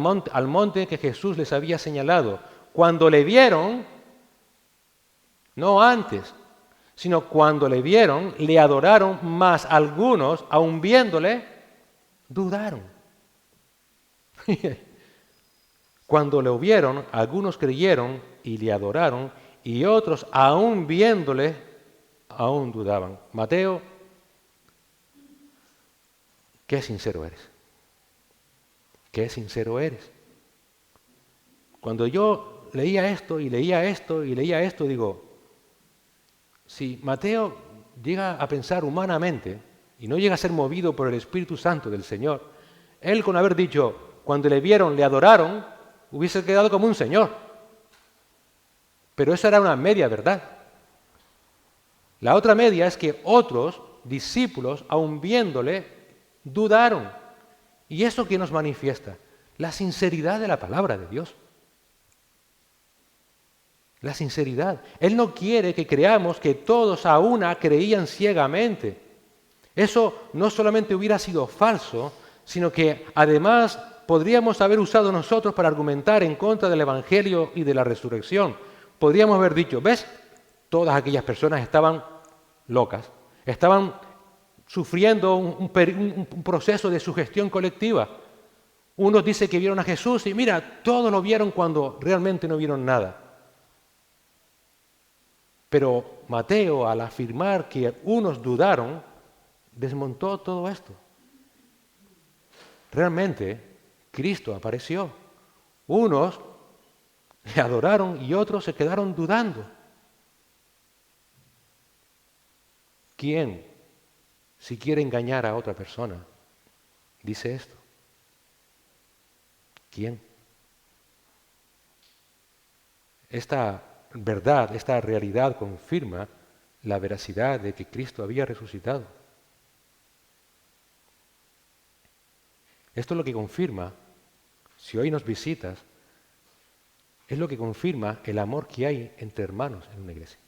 monte que Jesús les había señalado. Cuando le vieron, no antes, sino cuando le vieron, le adoraron, mas algunos, aun viéndole, dudaron. Cuando lo vieron, algunos creyeron y le adoraron, y otros, aun viéndole, aún dudaban. Mateo, qué sincero eres. Qué sincero eres. Cuando yo leía esto y leía esto y leía esto, digo, si Mateo llega a pensar humanamente y no llega a ser movido por el Espíritu Santo del Señor, él con haber dicho, cuando le vieron, le adoraron, hubiese quedado como un señor. Pero eso era una media verdad. La otra media es que otros discípulos, aun viéndole, dudaron. ¿Y eso qué nos manifiesta? La sinceridad de la palabra de Dios. La sinceridad. Él no quiere que creamos que todos a una creían ciegamente. Eso no solamente hubiera sido falso, sino que además podríamos haber usado nosotros para argumentar en contra del Evangelio y de la resurrección. Podríamos haber dicho, ¿ves? Todas aquellas personas estaban locas, estaban sufriendo un proceso de sugestión colectiva. Unos dicen que vieron a Jesús y mira, todos lo vieron cuando realmente no vieron nada. Pero Mateo, al afirmar que unos dudaron, desmontó todo esto. Realmente, Cristo apareció. Unos le adoraron y otros se quedaron dudando. ¿Quién, si quiere engañar a otra persona, dice esto? ¿Quién? Esta verdad, esta realidad confirma la veracidad de que Cristo había resucitado. Esto es lo que confirma, si hoy nos visitas, es lo que confirma el amor que hay entre hermanos en una iglesia.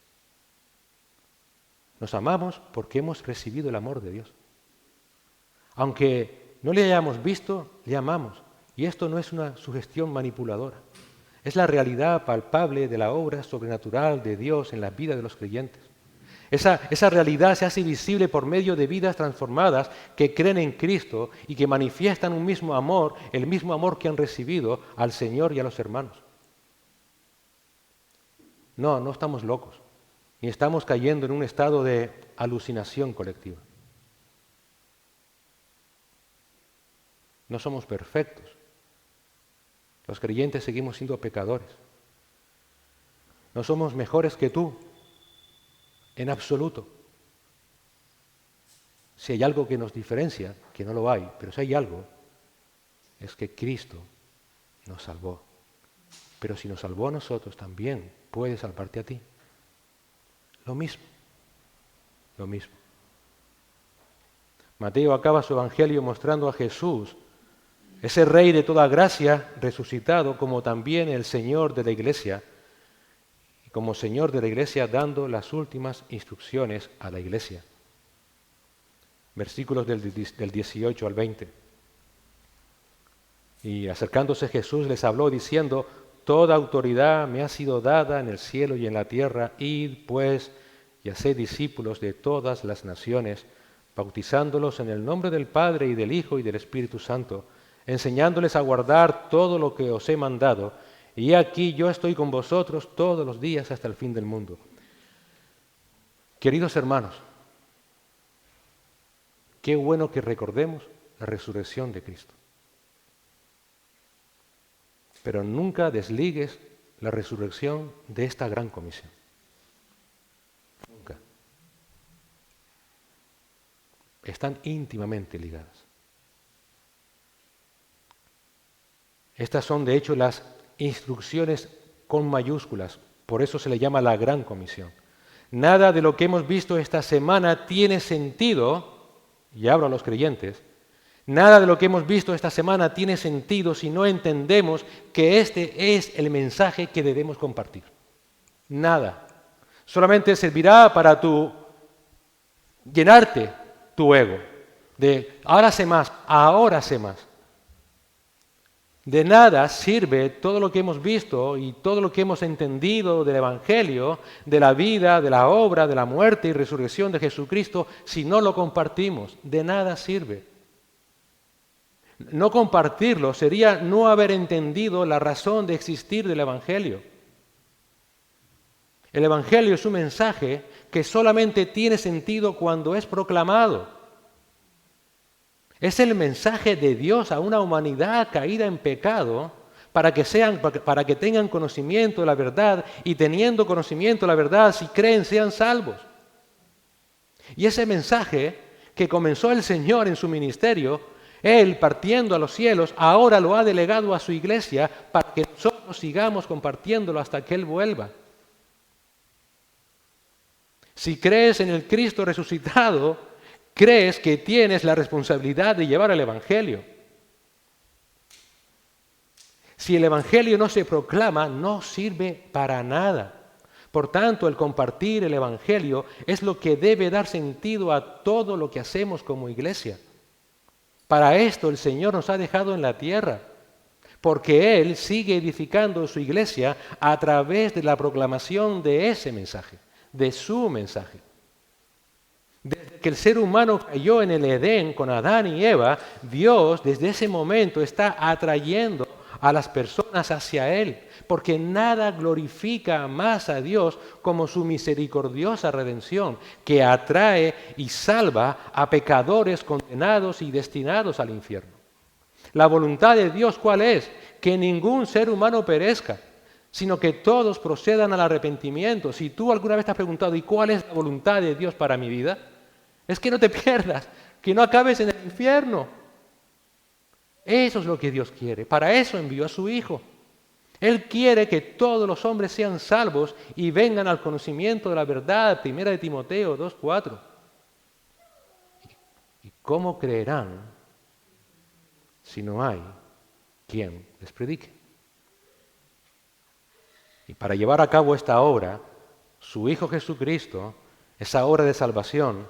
Nos amamos porque hemos recibido el amor de Dios. Aunque no le hayamos visto, le amamos. Y esto no es una sugestión manipuladora. Es la realidad palpable de la obra sobrenatural de Dios en la vida de los creyentes. Esa realidad se hace visible por medio de vidas transformadas que creen en Cristo y que manifiestan un mismo amor, el mismo amor que han recibido al Señor y a los hermanos. No estamos locos, ni estamos cayendo en un estado de alucinación colectiva. No somos perfectos. Los creyentes seguimos siendo pecadores. No somos mejores que tú, en absoluto. Si hay algo que nos diferencia, que no lo hay, pero si hay algo, es que Cristo nos salvó. Pero si nos salvó a nosotros, también puede salvarte a ti. Lo mismo. Mateo acaba su evangelio mostrando a Jesús, ese Rey de toda gracia, resucitado, como también el Señor de la Iglesia, y como Señor de la Iglesia dando las últimas instrucciones a la Iglesia. Versículos del 18 al 20. Y acercándose Jesús les habló diciendo, toda autoridad me ha sido dada en el cielo y en la tierra, id pues y haced discípulos de todas las naciones, bautizándolos en el nombre del Padre y del Hijo y del Espíritu Santo, enseñándoles a guardar todo lo que os he mandado, y aquí yo estoy con vosotros todos los días hasta el fin del mundo. Queridos hermanos, qué bueno que recordemos la resurrección de Cristo. Pero nunca desligues la resurrección de esta gran comisión. Nunca. Están íntimamente ligadas. Estas son, de hecho, las instrucciones con mayúsculas, por eso se le llama la Gran Comisión. Nada de lo que hemos visto esta semana tiene sentido, y hablo a los creyentes, nada de lo que hemos visto esta semana tiene sentido si no entendemos que este es el mensaje que debemos compartir. Nada. Solamente servirá para tu llenarte tu ego de ahora sé más, ahora sé más. De nada sirve todo lo que hemos visto y todo lo que hemos entendido del Evangelio, de la vida, de la obra, de la muerte y resurrección de Jesucristo, si no lo compartimos. De nada sirve. No compartirlo sería no haber entendido la razón de existir del Evangelio. El Evangelio es un mensaje que solamente tiene sentido cuando es proclamado. Es el mensaje de Dios a una humanidad caída en pecado para que tengan conocimiento de la verdad y teniendo conocimiento de la verdad, si creen, sean salvos. Y ese mensaje que comenzó el Señor en su ministerio, Él partiendo a los cielos, ahora lo ha delegado a su iglesia para que nosotros sigamos compartiéndolo hasta que Él vuelva. Si crees en el Cristo resucitado, crees que tienes la responsabilidad de llevar el Evangelio. Si el Evangelio no se proclama, no sirve para nada. Por tanto, el compartir el Evangelio es lo que debe dar sentido a todo lo que hacemos como iglesia. Para esto el Señor nos ha dejado en la tierra, porque Él sigue edificando su iglesia a través de la proclamación de ese mensaje, de su mensaje. Desde que el ser humano cayó en el Edén con Adán y Eva, Dios desde ese momento está atrayendo a las personas hacia Él, porque nada glorifica más a Dios como su misericordiosa redención, que atrae y salva a pecadores condenados y destinados al infierno. La voluntad de Dios, ¿cuál es? Que ningún ser humano perezca, sino que todos procedan al arrepentimiento. Si tú alguna vez te has preguntado, ¿y cuál es la voluntad de Dios para mi vida? Es que no te pierdas, que no acabes en el infierno. Eso es lo que Dios quiere. Para eso envió a su Hijo. Él quiere que todos los hombres sean salvos y vengan al conocimiento de la verdad. 1 de Timoteo 2:4. ¿Y cómo creerán si no hay quien les predique? Y para llevar a cabo esta obra, su Hijo Jesucristo, esa obra de salvación,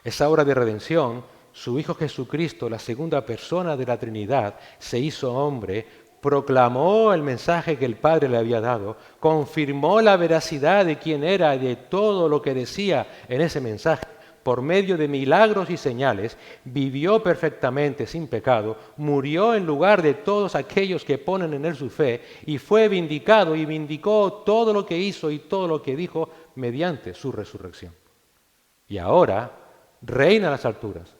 esa obra de redención, su Hijo Jesucristo, la segunda persona de la Trinidad, se hizo hombre, proclamó el mensaje que el Padre le había dado, confirmó la veracidad de quién era y de todo lo que decía en ese mensaje, por medio de milagros y señales, vivió perfectamente sin pecado, murió en lugar de todos aquellos que ponen en Él su fe y fue vindicado y vindicó todo lo que hizo y todo lo que dijo mediante su resurrección. Y ahora reina a las alturas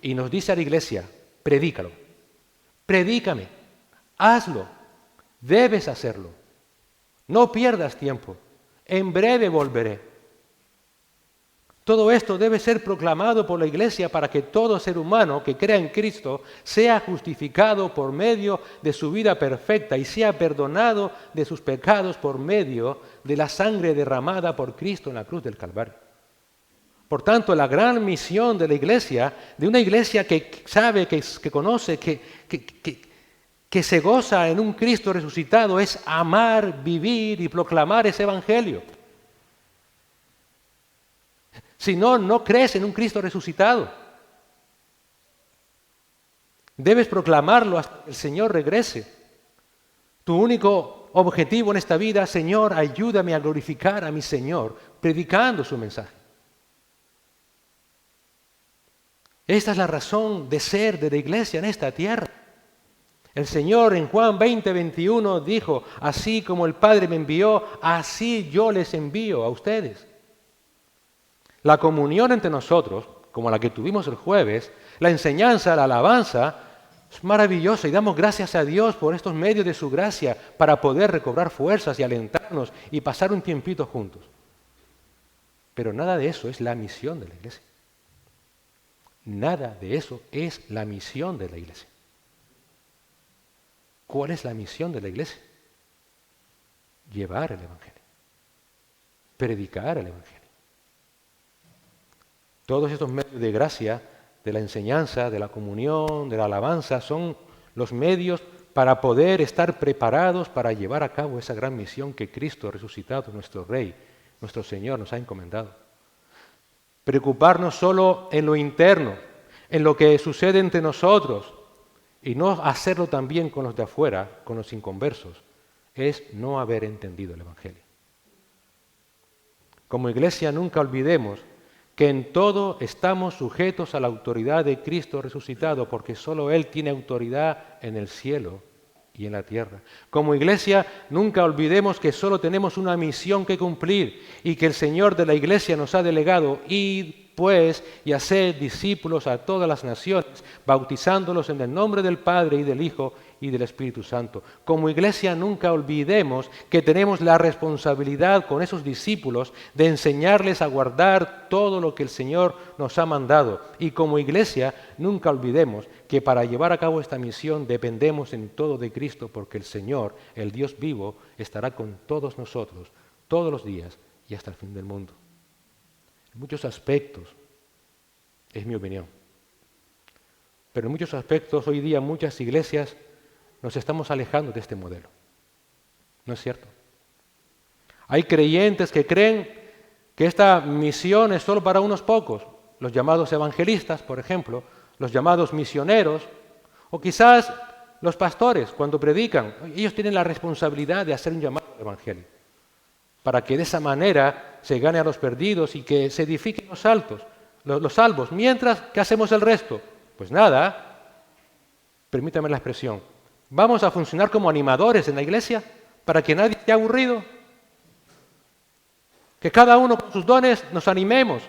y nos dice a la iglesia, predícalo, predícame, hazlo, debes hacerlo, no pierdas tiempo, en breve volveré. Todo esto debe ser proclamado por la iglesia para que todo ser humano que crea en Cristo sea justificado por medio de su vida perfecta y sea perdonado de sus pecados por medio de la sangre derramada por Cristo en la cruz del Calvario. Por tanto, la gran misión de la iglesia, de una iglesia que sabe, que conoce, que se goza en un Cristo resucitado, es amar, vivir y proclamar ese evangelio. Si no, no crees en un Cristo resucitado. Debes proclamarlo hasta que el Señor regrese. Tu único objetivo en esta vida, Señor, ayúdame a glorificar a mi Señor, predicando su mensaje. Esta es la razón de ser de la iglesia en esta tierra. El Señor en Juan 20:21 dijo, así como el Padre me envió, así yo les envío a ustedes. La comunión entre nosotros, como la que tuvimos el jueves, la enseñanza, la alabanza, es maravillosa y damos gracias a Dios por estos medios de su gracia para poder recobrar fuerzas y alentarnos y pasar un tiempito juntos. Pero nada de eso es la misión de la iglesia. Nada de eso es la misión de la iglesia. ¿Cuál es la misión de la iglesia? Llevar el evangelio. Predicar el evangelio. Todos estos medios de gracia, de la enseñanza, de la comunión, de la alabanza, son los medios para poder estar preparados para llevar a cabo esa gran misión que Cristo resucitado, nuestro Rey, nuestro Señor, nos ha encomendado. preocuparnos solo en lo interno, en lo que sucede entre nosotros, y no hacerlo también con los de afuera, con los inconversos, es no haber entendido el Evangelio. Como iglesia nunca olvidemos que en todo estamos sujetos a la autoridad de Cristo resucitado, porque solo Él tiene autoridad en el cielo y en la tierra. Como iglesia nunca olvidemos que solo tenemos una misión que cumplir y que el Señor de la iglesia nos ha delegado: id pues y haced discípulos a todas las naciones, bautizándolos en el nombre del Padre y del Hijo y del Espíritu Santo. Como iglesia nunca olvidemos que tenemos la responsabilidad con esos discípulos de enseñarles a guardar todo lo que el Señor nos ha mandado. Y como iglesia nunca olvidemos que para llevar a cabo esta misión dependemos en todo de Cristo, porque el Señor, el Dios vivo, estará con todos nosotros todos los días y hasta el fin del mundo. En muchos aspectos, es mi opinión, pero en muchos aspectos hoy día muchas iglesias nos estamos alejando de este modelo. ¿No es cierto? Hay creyentes que creen que esta misión es solo para unos pocos, los llamados evangelistas, por ejemplo, los llamados misioneros, o quizás los pastores cuando predican. Ellos tienen la responsabilidad de hacer un llamado al evangelio, para que de esa manera se gane a los perdidos y que se edifiquen los salvos. Mientras, ¿qué hacemos el resto? Pues nada, permítame la expresión, ¿vamos a funcionar como animadores en la iglesia para que nadie esté aburrido? Que cada uno con sus dones nos animemos,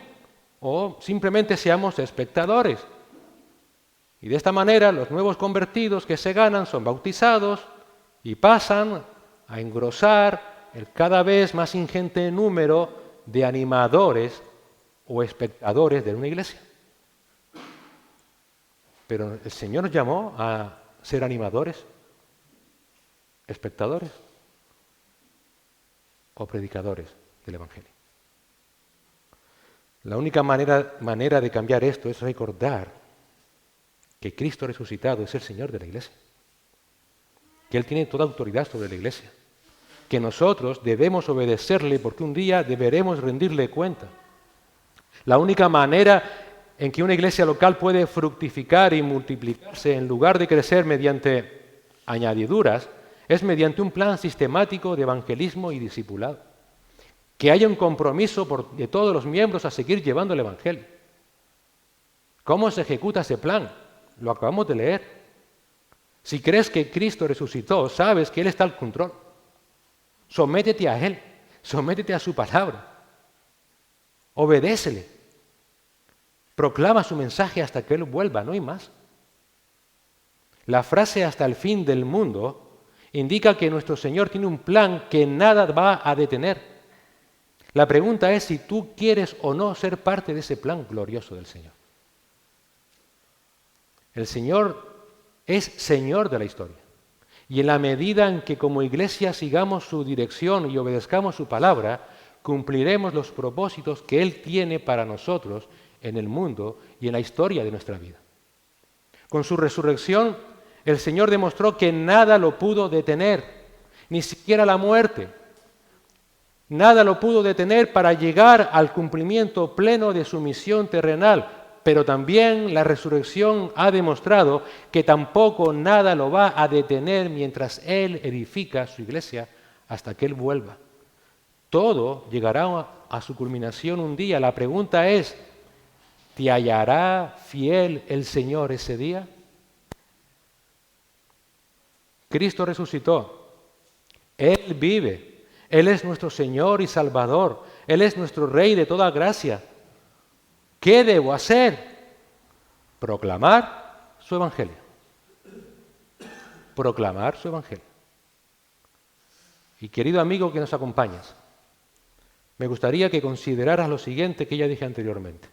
o simplemente seamos espectadores. Y de esta manera los nuevos convertidos que se ganan son bautizados y pasan a engrosar el cada vez más ingente número de animadores o espectadores de una iglesia. Pero el Señor nos llamó a ser animadores, espectadores o predicadores del Evangelio. La única manera de cambiar esto es recordar que Cristo resucitado es el Señor de la iglesia, que Él tiene toda autoridad sobre la iglesia, que nosotros debemos obedecerle porque un día deberemos rendirle cuenta. La única manera en que una iglesia local puede fructificar y multiplicarse en lugar de crecer mediante añadiduras es mediante un plan sistemático de evangelismo y discipulado. Que haya un compromiso de todos los miembros a seguir llevando el Evangelio. ¿Cómo se ejecuta ese plan? Lo acabamos de leer. Si crees que Cristo resucitó, sabes que Él está al control. Sométete a Él, sométete a su palabra. Obedécele. Proclama su mensaje hasta que Él vuelva, no hay más. La frase "hasta el fin del mundo" indica que nuestro Señor tiene un plan que nada va a detener. La pregunta es si tú quieres o no ser parte de ese plan glorioso del Señor. El Señor es Señor de la historia. Y en la medida en que como iglesia sigamos su dirección y obedezcamos su palabra, cumpliremos los propósitos que Él tiene para nosotros en el mundo y en la historia de nuestra vida. Con su resurrección, el Señor demostró que nada lo pudo detener, ni siquiera la muerte. Nada lo pudo detener para llegar al cumplimiento pleno de su misión terrenal, pero también la resurrección ha demostrado que tampoco nada lo va a detener mientras Él edifica su iglesia hasta que Él vuelva. Todo llegará a su culminación un día. La pregunta es, ¿te hallará fiel el Señor ese día? Cristo resucitó. Él vive. Él es nuestro Señor y Salvador. Él es nuestro Rey de toda gracia. ¿Qué debo hacer? Proclamar su Evangelio. Proclamar su Evangelio. Y querido amigo que nos acompañas, me gustaría que consideraras lo siguiente que ya dije anteriormente.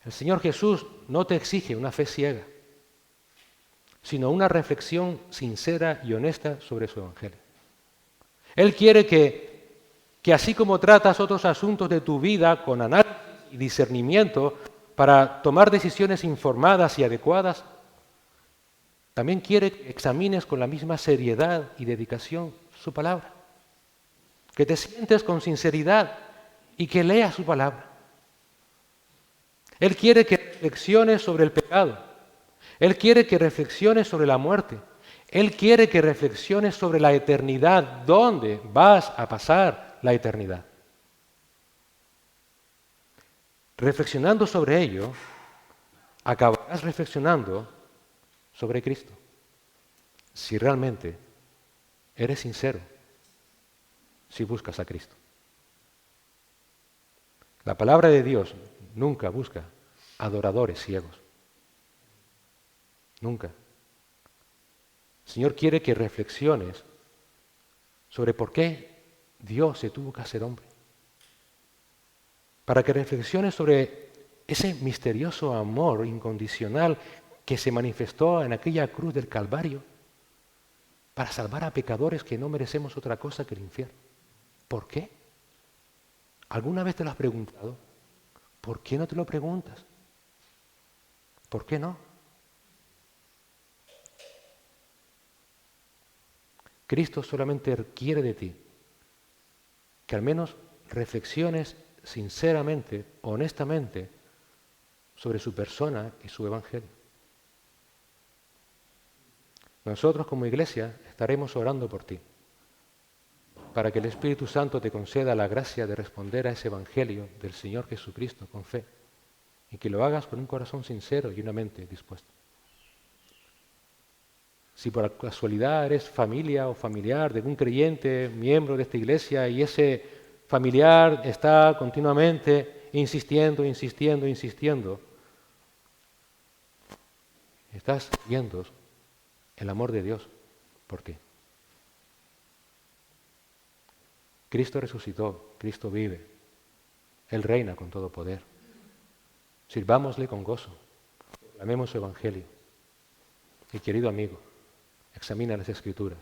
El Señor Jesús no te exige una fe ciega, sino una reflexión sincera y honesta sobre su Evangelio. Él quiere que así como tratas otros asuntos de tu vida con análisis y discernimiento para tomar decisiones informadas y adecuadas, también quiere que examines con la misma seriedad y dedicación su palabra. Que te sientes con sinceridad y que leas su palabra. Él quiere que reflexiones sobre el pecado. Él quiere que reflexiones sobre la muerte. Él quiere que reflexiones sobre la eternidad. ¿Dónde vas a pasar la eternidad? Reflexionando sobre ello, acabarás reflexionando sobre Cristo. Si realmente eres sincero, si buscas a Cristo. La palabra de Dios nunca busca adoradores ciegos. Nunca. El Señor quiere que reflexiones sobre por qué Dios se tuvo que hacer hombre. Para que reflexiones sobre ese misterioso amor incondicional que se manifestó en aquella cruz del Calvario para salvar a pecadores que no merecemos otra cosa que el infierno. ¿Por qué? ¿Alguna vez te lo has preguntado? ¿Por qué no te lo preguntas? ¿Por qué no? Cristo solamente quiere de ti que al menos reflexiones sinceramente, honestamente, sobre su persona y su evangelio. Nosotros como iglesia estaremos orando por ti, para que el Espíritu Santo te conceda la gracia de responder a ese evangelio del Señor Jesucristo con fe, y que lo hagas con un corazón sincero y una mente dispuesta. Si por casualidad eres familia o familiar de algún creyente, miembro de esta iglesia, y ese familiar está continuamente insistiendo, estás viendo el amor de Dios por ti. Cristo resucitó, Cristo vive, Él reina con todo poder. Sirvámosle con gozo, proclamemos su evangelio. Y querido amigo, examina las Escrituras,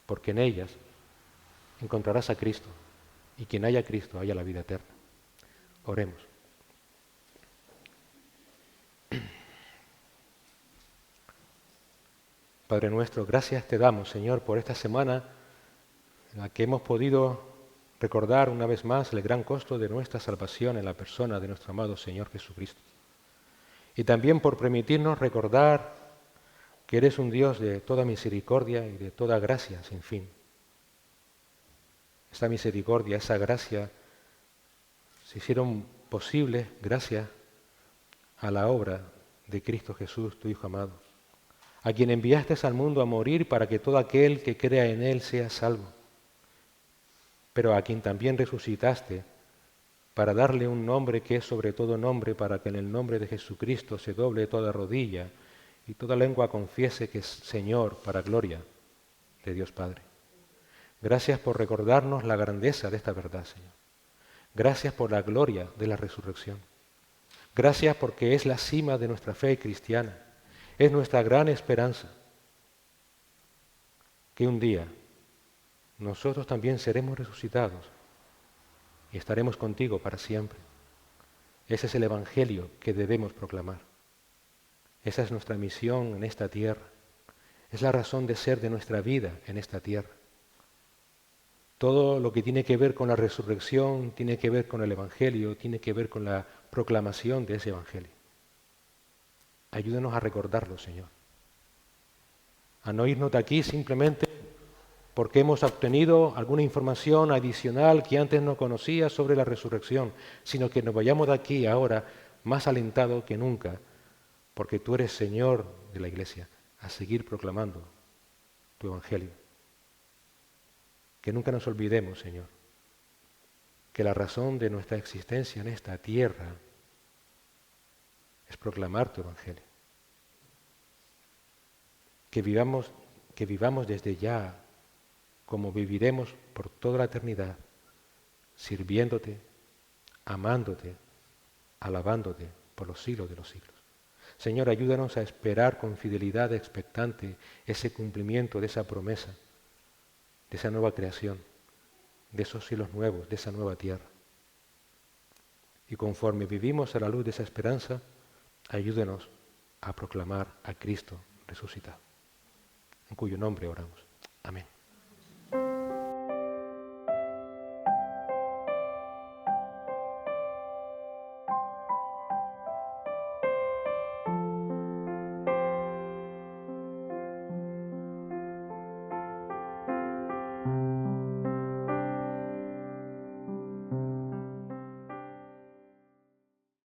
porque en ellas encontrarás a Cristo, y quien haya a Cristo haya la vida eterna. Oremos. Padre nuestro, gracias te damos, Señor, por esta semana en la que hemos podido recordar una vez más el gran costo de nuestra salvación en la persona de nuestro amado Señor Jesucristo. Y también por permitirnos recordar que eres un Dios de toda misericordia y de toda gracia sin fin. Esta misericordia, esa gracia, se hicieron posibles gracias a la obra de Cristo Jesús, tu Hijo amado, a quien enviaste al mundo a morir para que todo aquel que crea en Él sea salvo, pero a quien también resucitaste para darle un nombre que es sobre todo nombre, para que en el nombre de Jesucristo se doble toda rodilla y toda lengua confiese que es Señor para gloria de Dios Padre. Gracias por recordarnos la grandeza de esta verdad, Señor. Gracias por la gloria de la resurrección. Gracias porque es la cima de nuestra fe cristiana. Es nuestra gran esperanza que un día nosotros también seremos resucitados y estaremos contigo para siempre. Ese es el evangelio que debemos proclamar. Esa es nuestra misión en esta tierra. Es la razón de ser de nuestra vida en esta tierra. Todo lo que tiene que ver con la resurrección, tiene que ver con el evangelio, tiene que ver con la proclamación de ese evangelio. Ayúdanos a recordarlo, Señor. A no irnos de aquí simplemente porque hemos obtenido alguna información adicional que antes no conocía sobre la resurrección, sino que nos vayamos de aquí ahora más alentados que nunca, porque tú eres Señor de la Iglesia, a seguir proclamando tu evangelio. Que nunca nos olvidemos, Señor, que la razón de nuestra existencia en esta tierra es proclamar tu evangelio. Que vivamos desde ya como viviremos por toda la eternidad, sirviéndote, amándote, alabándote por los siglos de los siglos. Señor, ayúdanos a esperar con fidelidad expectante ese cumplimiento de esa promesa, de esa nueva creación, de esos cielos nuevos, de esa nueva tierra. Y conforme vivimos a la luz de esa esperanza, ayúdanos a proclamar a Cristo resucitado, en cuyo nombre oramos. Amén.